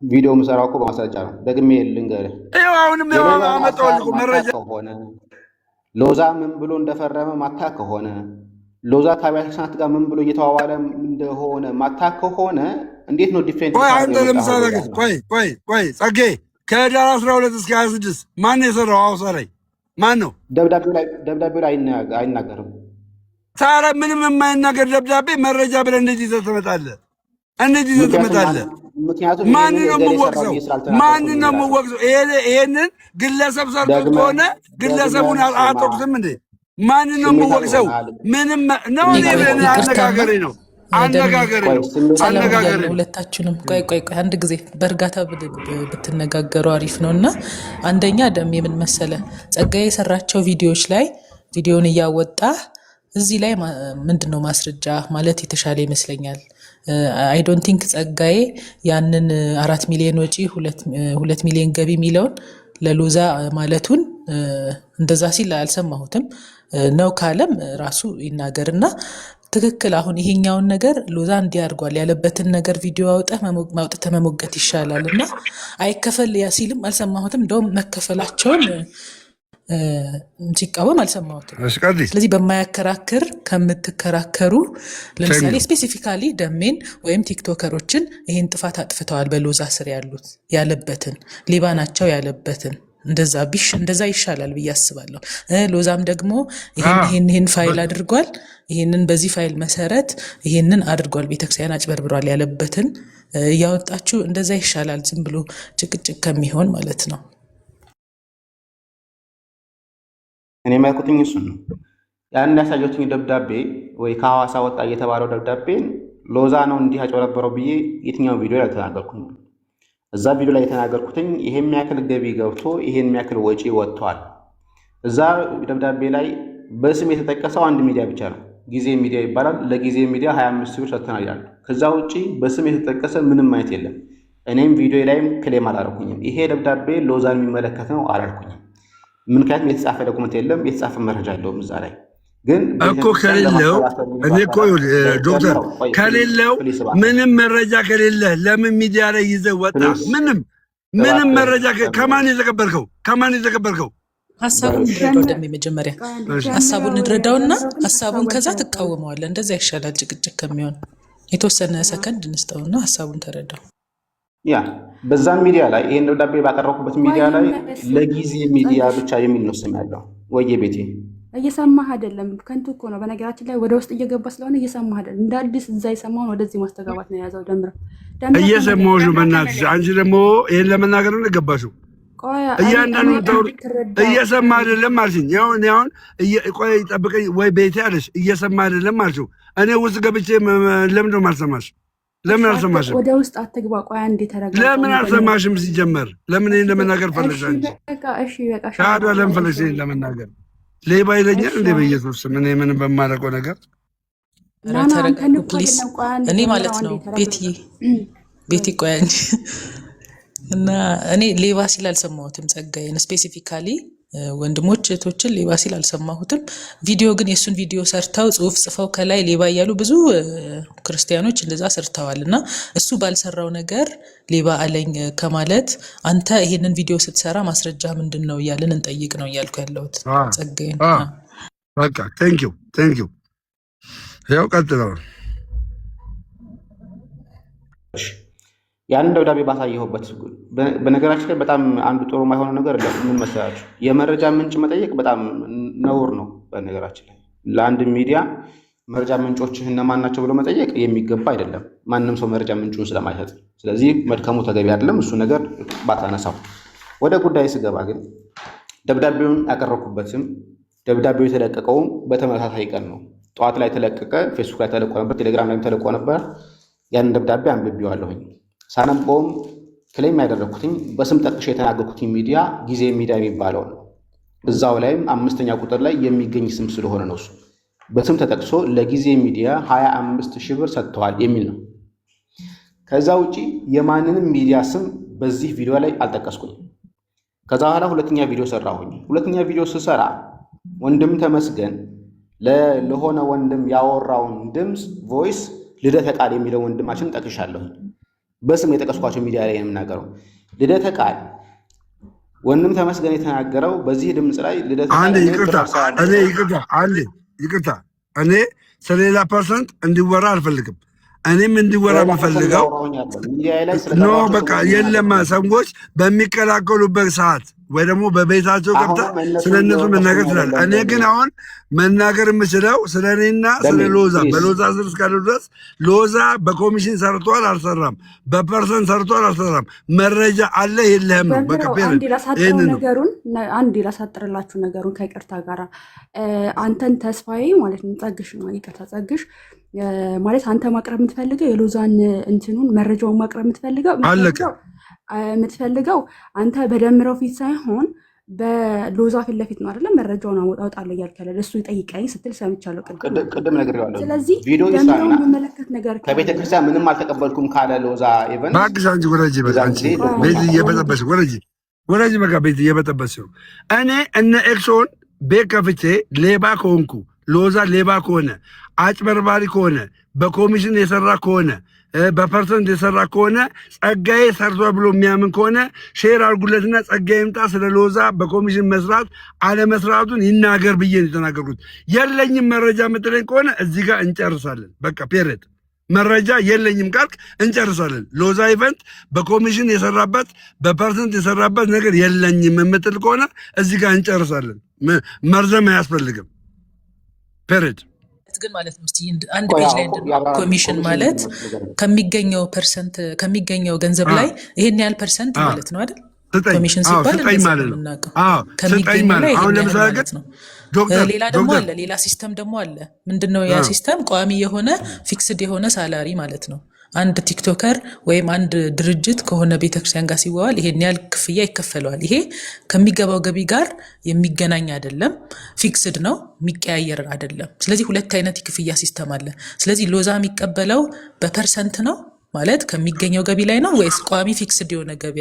ቪዲዮ የምሰራው እኮ በማስረጃ ነው። ደግሜ ልንገርህ፣ ይኸው አሁንም አመጣሁልህ መረጃ። ሎዛ ምን ብሎ እንደፈረመ ማታ ከሆነ ሎዛ ከአብያተ ክርስቲያናት ጋር ምን ብሎ እየተዋዋለ እንደሆነ ማታ ከሆነ እንዴት ነው ዲፌንስ? አንተ ለምሳሌ ቆይ ጸጌ ከህዳር 12 እስከ 26 ማን የሰራው ሐዋሳ ላይ ማን ነው? ደብዳቤው ላይ አይናገርም። ታዲያ ምንም የማይናገር ደብዳቤ መረጃ ብለህ እንዴት ይዘህ ትመጣለህ? ማን ነው የምወቅሰው? ይሄንን ግለሰብ ሰርቶት ከሆነ ግለሰቡን አልጠቅስም እንዴ? ማን ነው የምወቅሰው? ምንም ነው። አነጋገሬ ነው። ሁለታችሁንም ቆይ አንድ ጊዜ በእርጋታ ብትነጋገሩ አሪፍ ነው። እና አንደኛ ደም የምን መሰለ ጸጋዬ የሰራቸው ቪዲዮዎች ላይ ቪዲዮን እያወጣ እዚህ ላይ ምንድነው ማስረጃ ማለት የተሻለ ይመስለኛል። አይ ዶንት ቲንክ ጸጋዬ ያንን 4 ሚሊዮን ወጪ 2 ሚሊዮን ገቢ የሚለውን ለሎዛ ማለቱን እንደዛ ሲል አልሰማሁትም። ነው ካለም ራሱ ይናገርና ትክክል። አሁን ይሄኛውን ነገር ሎዛ እንዲያርጓል ያለበትን ነገር ቪዲዮ ማውጣት መሞገት ይሻላል። እና አይከፈል ሲልም አልሰማሁትም። እንደውም መከፈላቸውን ሲቃወም አልሰማሁትም። ስለዚህ በማያከራክር ከምትከራከሩ ለምሳሌ ስፔሲፊካሊ ደሜን ወይም ቲክቶከሮችን ይሄን ጥፋት አጥፍተዋል በሎዛ ስር ያሉት ያለበትን ሌባ ናቸው ያለበትን እንደዛ ይሻላል ብዬ አስባለሁ። ሎዛም ደግሞ ይሄን ፋይል አድርጓል፣ ይሄንን በዚህ ፋይል መሰረት ይሄንን አድርጓል፣ ቤተክርስቲያን አጭበርብሯል ያለበትን እያወጣችሁ እንደዛ ይሻላል፣ ዝም ብሎ ጭቅጭቅ ከሚሆን ማለት ነው። እኔ የማልኩትኝ እሱን ነው። ያን ያሳየሁትኝ ደብዳቤ ወይ ከሐዋሳ ወጣ እየተባለው ደብዳቤን ሎዛ ነው እንዲህ አጭበረበረው ብዬ የትኛው ቪዲዮ ላይ ተናገርኩኝ። እዛ ቪዲዮ ላይ የተናገርኩትኝ ይሄን የሚያክል ገቢ ገብቶ ይሄን የሚያክል ወጪ ወጥቷል። እዛ ደብዳቤ ላይ በስም የተጠቀሰው አንድ ሚዲያ ብቻ ነው፣ ጊዜ ሚዲያ ይባላል። ለጊዜ ሚዲያ 25 ብር ሰጥተናል ይላል። ከዛ ውጪ በስም የተጠቀሰ ምንም አይነት የለም። እኔም ቪዲዮ ላይም ክሌም አላደረኩኝም። ይሄ ደብዳቤ ሎዛን የሚመለከት ነው አላልኩኝም። ምክንያቱም የተጻፈ ዶኩመንት የለም፣ የተጻፈ መረጃ የለውም እዛ ላይ ግን እኮ ከሌለው እኔ እኮ ዶክተር ከሌለው ምንም መረጃ ከሌለ ለምን ሚዲያ ላይ ይዘህ ወጣ? ምንም መረጃ ከማን የተቀበልከው? ሀሳቡን እንረዳው። ደሜ መጀመሪያ ሀሳቡን እንረዳውና ሀሳቡን ከዛ ትቃወመዋለህ። እንደዛ ይሻላል ጭቅጭቅ ከሚሆን። የተወሰነ ሰከንድ እንስጠውና ሀሳቡን ተረዳው። ያ በዛን ሚዲያ ላይ ይሄን ደብዳቤ ባቀረብኩበት ሚዲያ ላይ ለጊዜ ሚዲያ ብቻ የሚል ነው ስም ያለው። ወየ ቤቴ እየሰማህ አይደለም፣ ከንቱ እኮ ነው። በነገራችን ላይ ወደ ውስጥ እየገባ ስለሆነ እየሰማህ አይደለም። እንደ አዲስ እዛ የሰማውን ወደዚህ ማስተጋባት ነው የያዘው። ደምረ እየሰማሁሽ ነው። በእናትሽ አንቺ ደግሞ ይሄን ለመናገር ነው የገባሽው። እያንዳንዱ እየሰማ አይደለም አልሽኝ። አሁን ቆይ ጠብቀኝ ወይ ቤቴ አለሽ። እየሰማ አይደለም አልሽው። እኔ ውስጥ ገብቼ ለምን ነው የማልሰማሽ? ለምን አልሰማሽም? ወደ ውስጥ አትግባ። ቆይ አንዴ ተረጋጋ። ለምን አልሰማሽም? ሲጀመር ለምን ይሄን ለመናገር ፈለግሽ አንቺ? እሺ በቃ ሻዶ ለምን ፈለግሽ ይሄን ለመናገር? ሌባ ይለኛል እንዴ? በኢየሱስ ምን ምን በማለቀው ነገር ተረጋጉ ፕሊስ። እኔ ማለት ነው ቤቲ ቆይ አንቺ እና እኔ ሌባ ሲል አልሰማሁትም። ጸጋዬን ስፔሲፊካሊ ወንድሞች እህቶችን ሌባ ሲል አልሰማሁትም። ቪዲዮ ግን የእሱን ቪዲዮ ሰርተው ጽሁፍ ጽፈው ከላይ ሌባ እያሉ ብዙ ክርስቲያኖች እንደዛ ሰርተዋል። እና እሱ ባልሰራው ነገር ሌባ አለኝ ከማለት አንተ ይሄንን ቪዲዮ ስትሰራ ማስረጃ ምንድን ነው እያልን እንጠይቅ ነው እያልኩ ያለሁት። ጸጋዬን በቃ ቴንክ ዩ ያው ቀጥለው ያንን ደብዳቤ ባሳየሁበት በነገራችን ላይ በጣም አንዱ ጥሩ የማይሆነው ነገር ምን መሰላችሁ? የመረጃ ምንጭ መጠየቅ በጣም ነውር ነው። በነገራችን ላይ ለአንድ ሚዲያ መረጃ ምንጮችህ እነማን ናቸው ብሎ መጠየቅ የሚገባ አይደለም፣ ማንም ሰው መረጃ ምንጩን ስለማይሰጥ። ስለዚህ መድከሙ ተገቢ አይደለም። እሱ ነገር ባታነሳው። ወደ ጉዳይ ስገባ ግን ደብዳቤውን ያቀረብኩበትም ደብዳቤው የተለቀቀውም በተመሳሳይ ቀን ነው። ጠዋት ላይ ተለቀቀ፣ ፌስቡክ ላይ ተለቆ ነበር፣ ቴሌግራም ላይ ተለቆ ነበር። ያንን ደብዳቤ አንብቤዋለሁኝ። ሳነበውም ክሌም ያደረኩትኝ በስም ጠቅሼ የተናገርኩትኝ ሚዲያ ጊዜ ሚዲያ የሚባለው ነው። እዛው ላይም 5ኛ ቁጥር ላይ የሚገኝ ስም ስለሆነ ነው እሱ በስም ተጠቅሶ ለጊዜ ሚዲያ 25,000 ብር ሰጥተዋል የሚል ነው። ከዛ ውጪ የማንንም ሚዲያ ስም በዚህ ቪዲዮ ላይ አልጠቀስኩኝ። ከዛ በኋላ ሁለተኛ ቪዲዮ ሰራሁኝ። ሁለተኛ ቪዲዮ ስሰራ ወንድም ተመስገን ለሆነ ወንድም ያወራውን ድምፅ ቮይስ ልደተ ቃል የሚለው ወንድማችን ጠቅሻለሁ። በስም የጠቀስኳቸው ሚዲያ ላይ የምናገረው ልደተ ቃል ወንድም ተመስገን የተናገረው በዚህ ድምፅ ላይ ልደተ ቃል ይቅርታ፣ እኔ ስለሌላ ፐርሰንት እንዲወራ አልፈልግም። እኔም እንዲወራ የምፈልገው ኖ በቃ የለም ሰዎች በሚቀላቀሉበት ሰዓት ወይ ደግሞ በቤታቸው ገብታ ስለ እነሱ መናገር ትላል። እኔ ግን አሁን መናገር የምችለው ስለ እኔና ስለ ሎዛ በሎዛ ስር እስካለው ድረስ ሎዛ በኮሚሽን ሰርቷል አልሰራም፣ በፐርሰንት ሰርቷል አልሰራም፣ መረጃ አለ የለህም ነው። በቃ አንድ ላሳጥርላችሁ ነገሩን ከይቅርታ ጋር አንተን ተስፋዬ ማለት ነው ጸግሽ ነው ይቅርታ ጸግሽ ማለት አንተ ማቅረብ የምትፈልገው የሎዛን እንትኑን መረጃውን ማቅረብ የምትፈልገው አንተ በደምረው ፊት ሳይሆን በሎዛ ፊት ለፊት ነው አይደለም? መረጃውን አወጣለሁ እያልክ ያለ እሱ ይጠይቀኝ ስትል ሰምቻለሁ ቅድም ነግሬዋለሁ። ስለዚህ ደምረው የሚመለከት ነገር ከቤተ ክርስቲያን ምንም አልተቀበልኩም ካለ ሎዛ ኢቨንት እባክሽ አንቺ ወረጂ ቤት እየበጠበሽ ወረጂ በቃ ቤት እየበጠበሽ ነው። እኔ እነ ኤክሶን ቤት ከፍቼ ሌባ ከሆንኩ ሎዛ ሌባ ከሆነ አጭበርባሪ ከሆነ በኮሚሽን የሰራ ከሆነ በፐርሰንት የሰራ ከሆነ ጸጋዬ ሰርቷ ብሎ የሚያምን ከሆነ ሼር አድርጉለትና ጸጋዬ ይምጣ ስለ ሎዛ በኮሚሽን መስራት አለመስራቱን ይናገር ብዬ ነው የተናገርኩት። የለኝም መረጃ የምትለኝ ከሆነ እዚህ ጋር እንጨርሳለን። በቃ ፔሬድ። መረጃ የለኝም ካልክ እንጨርሳለን። ሎዛ ኢቨንት በኮሚሽን የሰራበት በፐርሰንት የሰራበት ነገር የለኝም የምትል ከሆነ እዚህ ጋር እንጨርሳለን። መርዘም አያስፈልግም። ፔሬድ ግን ማለት ነው። እስቲ አንድ ፔጅ ላይ ኮሚሽን ማለት ከሚገኘው ፐርሰንት ከሚገኘው ገንዘብ ላይ ይሄን ያህል ፐርሰንት ማለት ነው አይደል? ኮሚሽን ሲባል ማለት ነው። ከሚገኘው ላይ ይሄን ያህል ማለት ነው። ሌላ ደግሞ አለ፣ ሌላ ሲስተም ደግሞ አለ። ምንድነው ያ ሲስተም? ቋሚ የሆነ ፊክስድ የሆነ ሳላሪ ማለት ነው። አንድ ቲክቶከር ወይም አንድ ድርጅት ከሆነ ቤተክርስቲያን ጋር ሲዋዋል ይሄን ያህል ክፍያ ይከፈለዋል። ይሄ ከሚገባው ገቢ ጋር የሚገናኝ አይደለም፣ ፊክስድ ነው፣ የሚቀያየር አይደለም። ስለዚህ ሁለት አይነት የክፍያ ሲስተም አለ። ስለዚህ ሎዛ የሚቀበለው በፐርሰንት ነው ማለት ከሚገኘው ገቢ ላይ ነው ወይስ ቋሚ ፊክስድ የሆነ ገቢ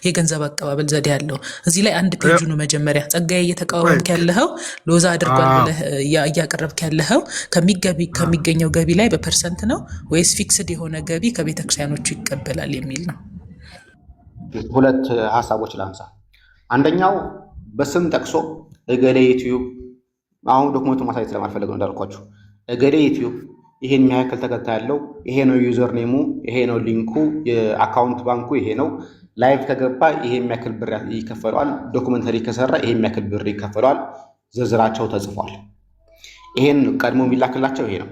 የገንዘብ አቀባበል ዘዴ ያለው? እዚህ ላይ አንድ ፔጁ ነው መጀመሪያ ጸጋዬ እየተቃወምክ ያለኸው ሎዛ አድርጓል ብለህ እያቀረብክ ያለኸው ከሚገኘው ገቢ ላይ በፐርሰንት ነው ወይስ ፊክስድ የሆነ ገቢ ከቤተክርስቲያኖቹ ይቀበላል የሚል ነው። ሁለት ሀሳቦች ላንሳ። አንደኛው በስም ጠቅሶ እገሌ ዩቲዩብ፣ አሁን ዶክመንቱን ማሳየት ስለማልፈልግ ነው እንዳልኳችሁ፣ እገሌ ዩቲዩብ ይሄን የሚያክል ተከታይ ያለው፣ ይሄ ነው ዩዘር ኔሙ፣ ይሄ ነው ሊንኩ፣ የአካውንት ባንኩ ይሄ ነው፣ ላይቭ ከገባ ይሄ የሚያክል ብር ይከፈለዋል፣ ዶክመንተሪ ከሰራ ይሄ የሚያክል ብር ይከፈለዋል፣ ዝርዝራቸው ተጽፏል። ይሄን ቀድሞ የሚላክላቸው ይሄ ነው።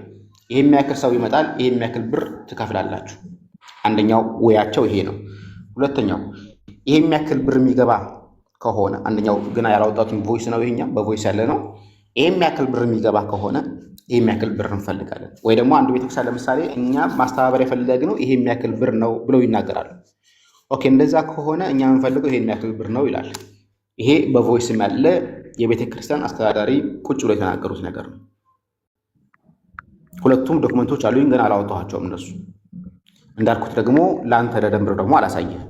ይሄ የሚያክል ሰው ይመጣል፣ ይሄ የሚያክል ብር ትከፍላላችሁ። አንደኛው ወያቸው ይሄ ነው። ሁለተኛው ይሄ የሚያክል ብር የሚገባ ከሆነ አንደኛው ግና ያላወጣሁት ቮይስ ነው፣ ይሄኛው በቮይስ ያለ ነው። ይሄ የሚያክል ብር የሚገባ ከሆነ ይሄ የሚያክል ብር እንፈልጋለን፣ ወይ ደግሞ አንዱ ቤተክርስቲያን ለምሳሌ እኛ ማስተባበር የፈለግነው ይሄ የሚያክል ብር ነው ብለው ይናገራሉ። ኦኬ እንደዛ ከሆነ እኛ የምንፈልገው ይሄ የሚያክል ብር ነው ይላል። ይሄ በቮይስ ያለ የቤተክርስቲያን አስተዳዳሪ ቁጭ ብሎ የተናገሩት ነገር ነው። ሁለቱም ዶክመንቶች አሉኝ ግን አላወጣኋቸውም። እነሱ እንዳልኩት ደግሞ ለአንተ ለደምሮ ደግሞ አላሳየህ።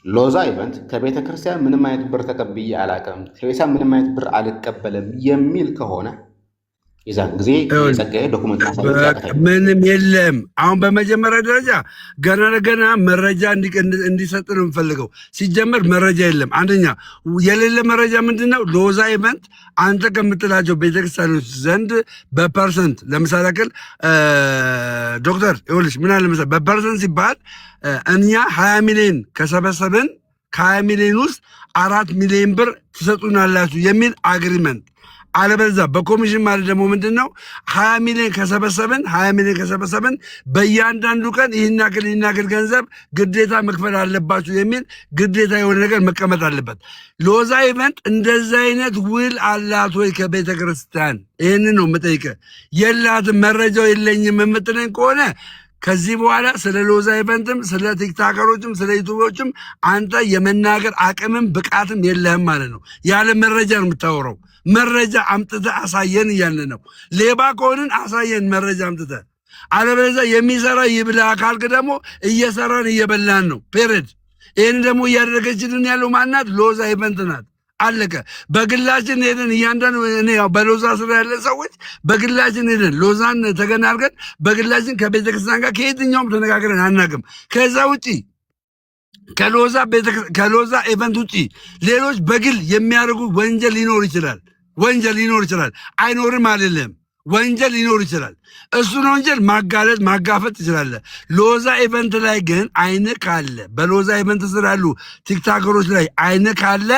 ሎዛ ኢቨንት ከቤተክርስቲያን ምንም አይነት ብር ተቀብዬ አላውቅም፣ ከቤተክርስቲያን ምንም አይነት ብር አልቀበልም የሚል ከሆነ የዛን ጊዜ ጸጋዬ ዶክመንት ማሳየት ያቀታል። ምንም የለም። አሁን በመጀመሪያ ደረጃ ገና ለገና መረጃ እንዲሰጥ ነው የምፈልገው። ሲጀመር መረጃ የለም። አንደኛ የሌለ መረጃ ምንድን ነው? ሎዛ ኢቨንት አንተ ከምትላቸው ቤተክርስቲያኖች ዘንድ በፐርሰንት ለምሳሌ ያክል ዶክተር ይኸውልሽ ምን አለ መሰለህ፣ በፐርሰንት ሲባል እኛ 20 ሚሊዮን ከሰበሰብን ከ20 ሚሊዮን ውስጥ 4 ሚሊዮን ብር ትሰጡናላችሁ የሚል አግሪመንት አለበዛ በኮሚሽን ማለት ደግሞ ምንድን ነው 20 ሚሊዮን ከሰበሰብን በእያንዳንዱ ቀን ይህን ያክል ገንዘብ ግዴታ መክፈል አለባችሁ የሚል ግዴታ የሆነ ነገር መቀመጥ አለበት። ሎዛ ኢቨንት እንደዚህ አይነት ውል አላት ወይ ከቤተ ክርስቲያን? ይህንን ነው የምጠይቅህ። የላትም፣ መረጃው የለኝም የምትለኝ ከሆነ ከዚህ በኋላ ስለ ሎዛ ኢቨንትም ስለ ቲክታከሮችም ስለ ዩቱቦችም አንተ የመናገር አቅምም ብቃትም የለህም ማለት ነው። ያለ መረጃ ነው የምታወራው። መረጃ አምጥተህ አሳየን እያልን ነው። ሌባ ከሆንን አሳየን መረጃ አምጥተህ፣ አለበለዚያ የሚሰራ ይብላ ካልክ ደግሞ እየሰራን እየበላን ነው። ፔሬድ። ይህን ደግሞ እያደረገችልን ያለው ማናት? ሎዛ ኢቨንት ናት። አለቀ። በግላችን ሄደን እያንዳንዱ እኔ ያው በሎዛ ስራ ያለ ሰዎች በግላችን ሄደን ሎዛን ተገና አድርገን በግላችን ከቤተክርስቲያን ጋር ከየትኛውም ተነጋግረን አናውቅም። ከዛ ውጪ ከሎዛ ኢቨንት ውጪ ሌሎች በግል የሚያደርጉ ወንጀል ሊኖር ይችላል። አይኖርም አይደለም፣ ወንጀል ሊኖር ይችላል። እሱን ወንጀል ማጋለጥ ማጋፈጥ ትችላለህ። ሎዛ ኢቨንት ላይ ግን አይነ ካለ በሎዛ ኢቨንት ስር ያሉ ቲክታከሮች ላይ አይነ ካለ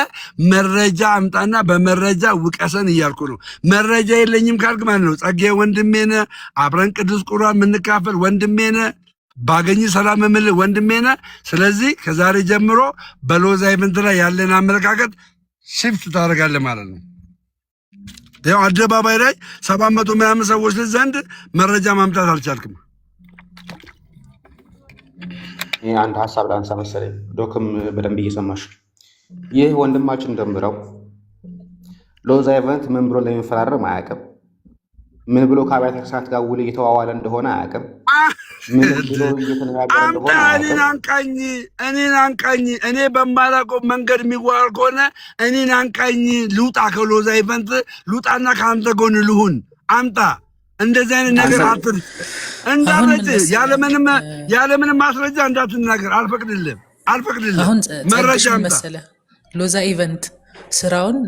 መረጃ አምጣና በመረጃ ውቀሰን እያልኩ ነው። መረጃ የለኝም ካልክ ማለት ነው ጸጋዬ ወንድሜነ፣ አብረን ቅዱስ ቁርባን የምንካፈል ወንድሜነ፣ ባገኝ ሰላም የምልህ ወንድሜነ። ስለዚህ ከዛሬ ጀምሮ በሎዛ ኢቨንት ላይ ያለን አመለካከት ሽፍት ታደርጋለህ ማለት ነው። ያው አደባባይ ላይ 700 ምናምን ሰዎች ዘንድ መረጃ ማምጣት አልቻልክም። ይህ አንድ ሀሳብ ላንሳ መሰለኝ። ዶክም በደንብ እየሰማሽ ይህ ወንድማችን ደምረው ሎዛ ኢቨንት ምን ብሎ እንደሚፈራረም አያውቅም። ምን ብሎ ከአብያተ ክርስቲያናት ጋር ውል እየተዋዋለ እንደሆነ አያውቅም። ምን ብሎ እየተነጋገረ እንደሆነ አያውቅም። እኔን አንቃኝ። እኔ በማላውቀው መንገድ የሚዋል ከሆነ እኔን አንቃኝ። ልውጣ ከሎዛ ኢቨንት ልውጣና ከአንተ ጎን ልሁን። አምጣ። እንደዚህ አይነት ነገር አትር እንዳለች ያለምንም ማስረጃ እንዳትናገር። አልፈቅድልም። አሁን መረጃ መሰለ ሎዛ ኢቨንት ስራውን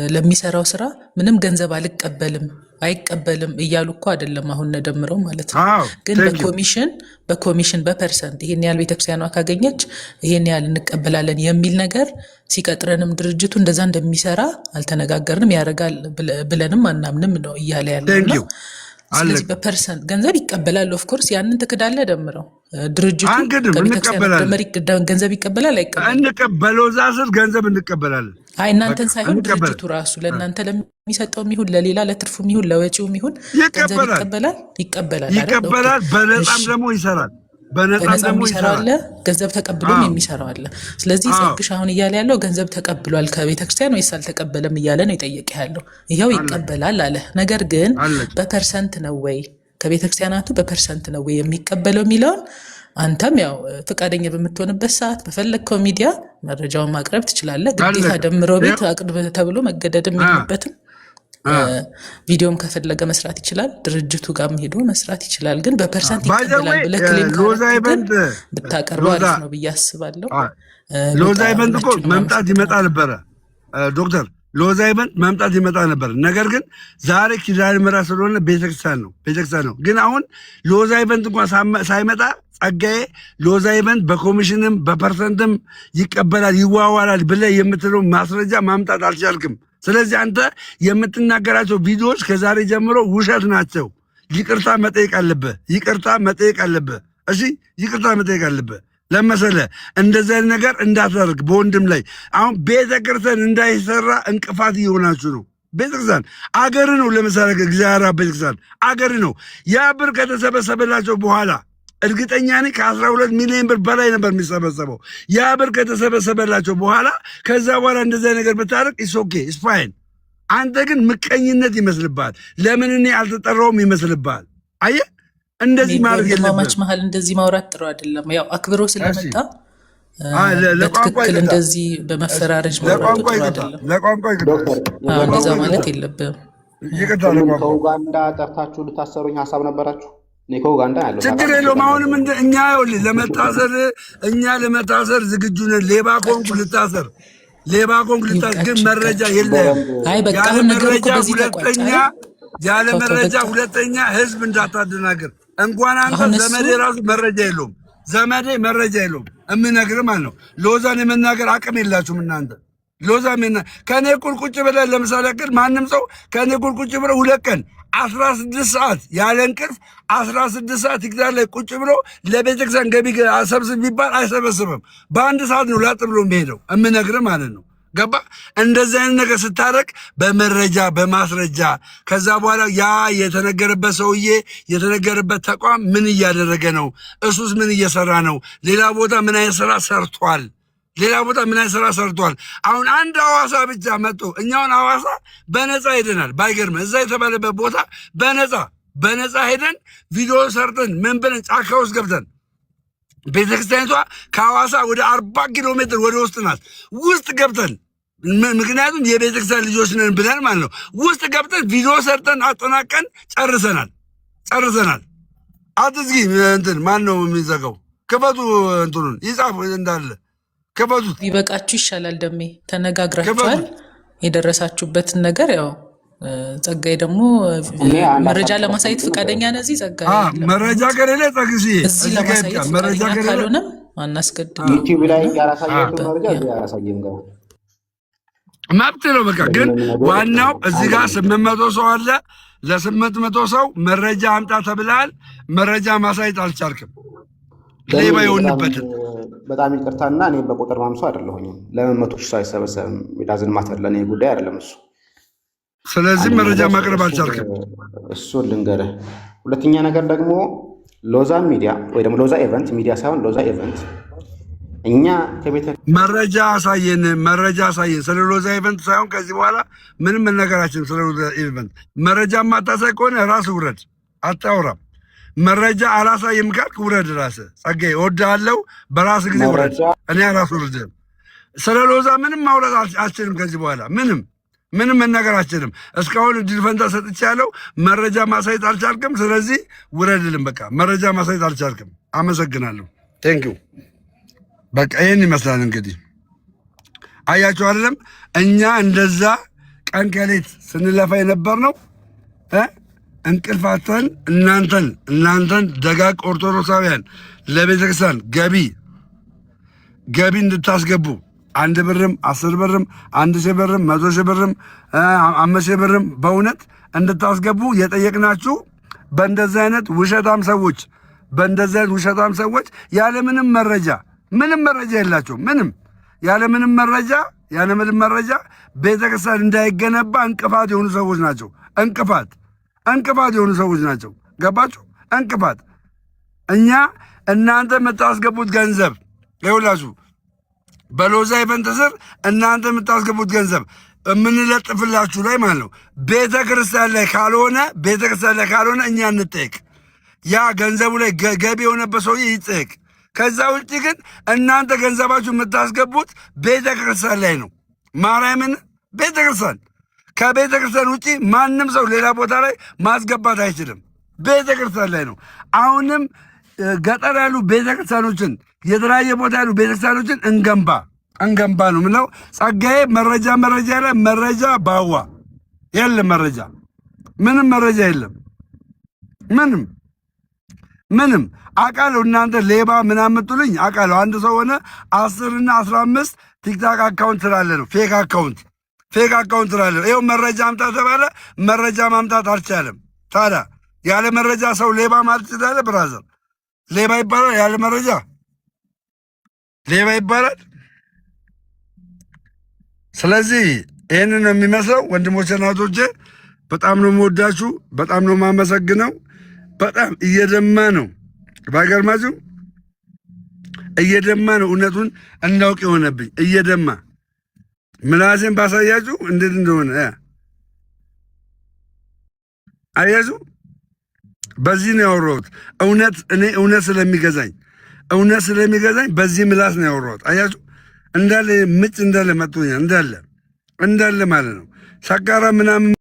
ለሚሰራው ስራ ምንም ገንዘብ አይቀበልም እያሉ እኮ አይደለም አሁን ነደምረው ማለት ነው። ግን በኮሚሽን በፐርሰንት ይሄን ያህል ቤተክርስቲያኗ ካገኘች ይሄን ያህል እንቀበላለን የሚል ነገር ሲቀጥረንም ድርጅቱ እንደዛ እንደሚሰራ አልተነጋገርንም፣ ያደርጋል ብለንም አናምንም ነው እያለ ያለው። ስለዚህ በፐርሰንት ገንዘብ ይቀበላል። ኦፍኮርስ ያንን ትክዳለህ ደምረው ድርጅቱ ገንዘብ ይቀበላል አይቀበልም? በሎዛ ስር ገንዘብ እንቀበላለን። አይ እናንተን ሳይሆን ድርጅቱ ራሱ ለእናንተ ለሚሰጠውም ይሁን ለሌላ ለትርፉም ይሁን ለወጪውም ይሁን ገንዘብ ይቀበላል። በነፃም ደግሞ ይሰራል። በነፃም ይሰራል፣ ገንዘብ ተቀብሎም የሚሰራው አለ። ስለዚህ ጸግሽ አሁን እያለ ያለው ገንዘብ ተቀብሏል ከቤተክርስቲያን ወይስ አልተቀበለም እያለ ነው የጠየቀ ያለው። ይኸው ይቀበላል አለ። ነገር ግን በፐርሰንት ነው ወይ ከቤተክርስቲያናቱ በፐርሰንት ነው ወይ የሚቀበለው የሚለውን አንተም ያው ፈቃደኛ በምትሆንበት ሰዓት በፈለግከው ሚዲያ መረጃውን ማቅረብ ትችላለህ። ግዴታ ደምሮ ቤት አቅርብ ተብሎ መገደድም የለበትም። ቪዲዮም ከፈለገ መስራት ይችላል። ድርጅቱ ጋር ሄዶ መስራት ይችላል። ግን በፐርሰንት ይቀበላል ብለህ ክሌም ብታቀርበው አሪፍ ነው ብዬ አስባለሁ። ሎዛ ኢቨንት እኮ መምጣት ይመጣ ነበረ ዶክተር፣ ሎዛ ኢቨንት መምጣት ይመጣ ነበር። ነገር ግን ዛሬ ኪዳነ ምሕረት ስለሆነ ቤተክርስቲያን ነው። ግን አሁን ሎዛ ኢቨንት እንኳን ሳይመጣ ጸጋዬ ሎዛ ኢቨንት በኮሚሽንም በፐርሰንትም ይቀበላል ይዋዋላል ብለህ የምትለው ማስረጃ ማምጣት አልቻልክም። ስለዚህ አንተ የምትናገራቸው ቪዲዮዎች ከዛሬ ጀምሮ ውሸት ናቸው። ይቅርታ መጠየቅ አለብህ። እሺ ይቅርታ መጠየቅ አለብህ። ለመሰለ እንደዚህ አይነት ነገር እንዳታደርግ በወንድም ላይ። አሁን ቤተክርስቲያን እንዳይሰራ እንቅፋት እየሆናችሁ ነው። ቤተክርስቲያን አገር ነው። ለምሳሌ እግዚአብሔር ቤተክርስቲያን አገር ነው። ያ ብር ከተሰበሰበላቸው በኋላ እርግጠኛ ነኝ ከ12 ሚሊዮን ብር በላይ ነበር የሚሰበሰበው። ያ ብር ከተሰበሰበላቸው በኋላ ከዛ በኋላ እንደዚህ ነገር ብታደርግ ኢስ ኦኬ ኢስ ፋይን። አንተ ግን ምቀኝነት ይመስልብሃል። ለምን እኔ አልተጠራውም ይመስልብሃል። አየህ እንደዚህ ማድረግ የለበትም። መሀል እንደዚህ ማውራት ጥሩ አይደለም። ያው አክብሮ ስለመጣ በትክክል እንደዚህ በመፈራረጅ ማውራት ጥሩ አይደለም። ለቋንቋ እንደዛ ማለት የለብህም። ከኡጋንዳ ጠርታችሁ ልታሰሩኝ ሀሳብ ነበራችሁ? ችግር የለውም። አሁንም እኛ ለመታሰር ዝግጁ ነን። ሌባ ኮንኩ ልታሰር ግን መረጃ የለም። ያለ መረጃ ሁለተኛ ህዝብ እንዳታደናግር። እንኳን አንተ ዘመዴ ራሱ መረጃ የለውም። እምነግርህ ማለት ነው። ሎዛን የመናገር አቅም የላችሁም እናንተ። ሎዛ ከኔ ቁልቁጭ ብለህ ለምሳሌ ያክል ማንም ሰው ከኔ ቁልቁጭ ብለህ 2 ቀን 16 ሰዓት ያለ እንቅልፍ 16 ሰዓት ይግዛል ላይ ቁጭ ብሎ ለቤተክርስቲያን ገቢ ሰብስብ ቢባል አይሰበስብም። በአንድ ሰዓት ነው ላጥ ብሎ የሚሄደው። እምነግርህ ማለት ነው። ገባ? እንደዚህ አይነት ነገር ስታረቅ በመረጃ በማስረጃ ከዛ በኋላ ያ የተነገረበት ሰውዬ የተነገረበት ተቋም ምን እያደረገ ነው? እሱስ ምን እየሰራ ነው? ሌላ ቦታ ምን አይነት ስራ ሰርቷል? አሁን አንድ ሐዋሳ ብቻ መጥቶ እኛውን ሐዋሳ በነፃ ሄደናል። ባይገርም እዛ የተባለበት ቦታ በነፃ ሄደን ቪዲዮ ሰርተን ምን ብለን ጫካ ውስጥ ገብተን ቤተክርስቲያኒቷ ከሐዋሳ ወደ 40 ኪሎ ሜትር ወደ ውስጥ ናት። ውስጥ ገብተን ምክንያቱም የቤተክርስቲያን ልጆች ነን ብለን ማለት ነው። ውስጥ ገብተን ቪዲዮ ሰርተን አጠናቀን ጨርሰናል። አትዝጊ እንትን ማን ነው የሚዘጋው? ክፈቱ፣ እንትኑን ይጻፍ እንዳለ ክፈቱት። ቢበቃችሁ ይሻላል። ደሜ ተነጋግራችኋል። የደረሳችሁበትን ነገር ያው ጸጋዬ ደግሞ መረጃ ለማሳየት ፈቃደኛ ነህ። እዚህ ጸጋዬ መረጃ ከሌለ ጠቅሲ እዚህ ለማሳየት መረጃ ካልሆነም አናስገድም። ዩቲዩብ ላይ ያራሳየው መረጃ ያራሳየም ጋር መብት ነው። በቃ ግን ዋናው እዚህ ጋር 800 ሰው አለ። ለ800 ሰው መረጃ አምጣ ተብላል። መረጃ ማሳየት አልቻልክም። ሌባ የሆንበትን በጣም ይቅርታና እኔ በቁጥር ማምሶ አይደለሁኝም። ለምን 100 ሺህ አይሰበሰብም? ዳዝን ማተር ለኔ ጉዳይ አይደለም እሱ። ስለዚህ መረጃ ማቅረብ አልቻልክም። እሱን ልንገርህ። ሁለተኛ ነገር ደግሞ ሎዛ ሚዲያ ወይ ደግሞ ሎዛ ኢቨንት ሚዲያ ሳይሆን ሎዛ ኢቨንት እኛ ከቤተ መረጃ አሳየን። ስለ ሎዛ ኢቨንት ሳይሆን ከዚህ በኋላ ምንም መነገራችን ስለ ሎዛ ኢቨንት መረጃ ማታሳይ ከሆነ ራስ ውረድ። አታውራም። መረጃ አላሳይም ካልክ ውረድ። ራስህ ጸጋዬ እወድሃለሁ፣ በራስ ጊዜ ውረድ። እኔ አላስወርድህም። ስለ ሎዛ ምንም ማውራት አልችልም። ከዚህ በኋላ ምንም መናገር አልችልም። እስካሁን እድል ፈንታ ሰጥቻለሁ። መረጃ ማሳየት አልቻልክም። ስለዚህ ውረድልም። በቃ መረጃ ማሳየት አልቻልክም። አመሰግናለሁ። ቴንኪው። በቃ ይህን ይመስላል እንግዲህ አያችሁ አይደለም? እኛ እንደዛ ቀን ከሌት ስንለፋ የነበር ነው። እንቅልፋተን እናንተን ደጋግ ኦርቶዶክሳውያን ለቤተክርስቲያን ገቢ እንድታስገቡ 1 ብርም 10 ብርም 1,000 ብርም 100,000 ብርም 5,000 ብርም በእውነት እንድታስገቡ የጠየቅናችሁ በእንደዚህ አይነት ውሸታም ሰዎች ያለምንም መረጃ ምንም መረጃ የላቸው ያለምንም መረጃ ቤተክርስቲያን እንዳይገነባ እንቅፋት የሆኑ ሰዎች ናቸው። እንቅፋት የሆኑ ሰዎች ናቸው። ገባችሁ? እንቅፋት እኛ እናንተ የምታስገቡት ገንዘብ ይኸውላችሁ፣ በሎዛ ኢቨንት ስር እናንተ የምታስገቡት ገንዘብ የምንለጥፍላችሁ ላይ ማለት ነው ቤተክርስቲያን ላይ ካልሆነ እኛ እንጠይቅ። ያ ገንዘቡ ላይ ገቢ የሆነበት ሰውዬ ይጠየቅ። ከዛ ውጭ ግን እናንተ ገንዘባችሁ የምታስገቡት ቤተ ክርስቲያን ላይ ነው። ማርያምን ቤተ ክርስቲያን፣ ከቤተ ክርስቲያን ውጭ ማንም ሰው ሌላ ቦታ ላይ ማስገባት አይችልም። ቤተ ክርስቲያን ላይ ነው። አሁንም ገጠር ያሉ ቤተ ክርስቲያኖችን፣ የተለያየ ቦታ ያሉ ቤተ ክርስቲያኖችን እንገንባ ነው ምነው። ጸጋዬ መረጃ ያለ መረጃ ባዋ የለም። መረጃ ምንም መረጃ የለም። ምንም አውቃለሁ። እናንተ ሌባ ምናምን የምትሉኝ አውቃለሁ። አንድ ሰው ሆነ 10 እና 15 ቲክታክ አካውንት ስላለ ነው። ፌክ አካውንት ስላለ ይኸው መረጃ አምጣ ተባለ። መረጃ ማምጣት አልቻለም። ታዲያ ያለ መረጃ ሰው ሌባ ማለት ይችላል? ብራዘር ሌባ ይባላል? ያለ መረጃ ሌባ ይባላል? ስለዚህ ይህንን ነው የሚመስለው። ወንድሞቼ እናቶቼ በጣም ነው የምወዳችሁ፣ በጣም ነው የማመሰግነው። በጣም እየደማ ነው፣ ባይገርማችሁ እየደማ ነው። እውነቱን እንዳውቅ የሆነብኝ እየደማ ምላሴን ባሳያችሁ እንዴት እንደሆነ አያችሁ። በዚህ ነው ያወራሁት። እውነት ስለሚገዛኝ በዚህ ምላስ ነው ያወራሁት። አያችሁ እንዳለ ምጭ እንዳለ መጥቶኛል፣ እንዳለ ማለት ነው። ሰካራ ምናምን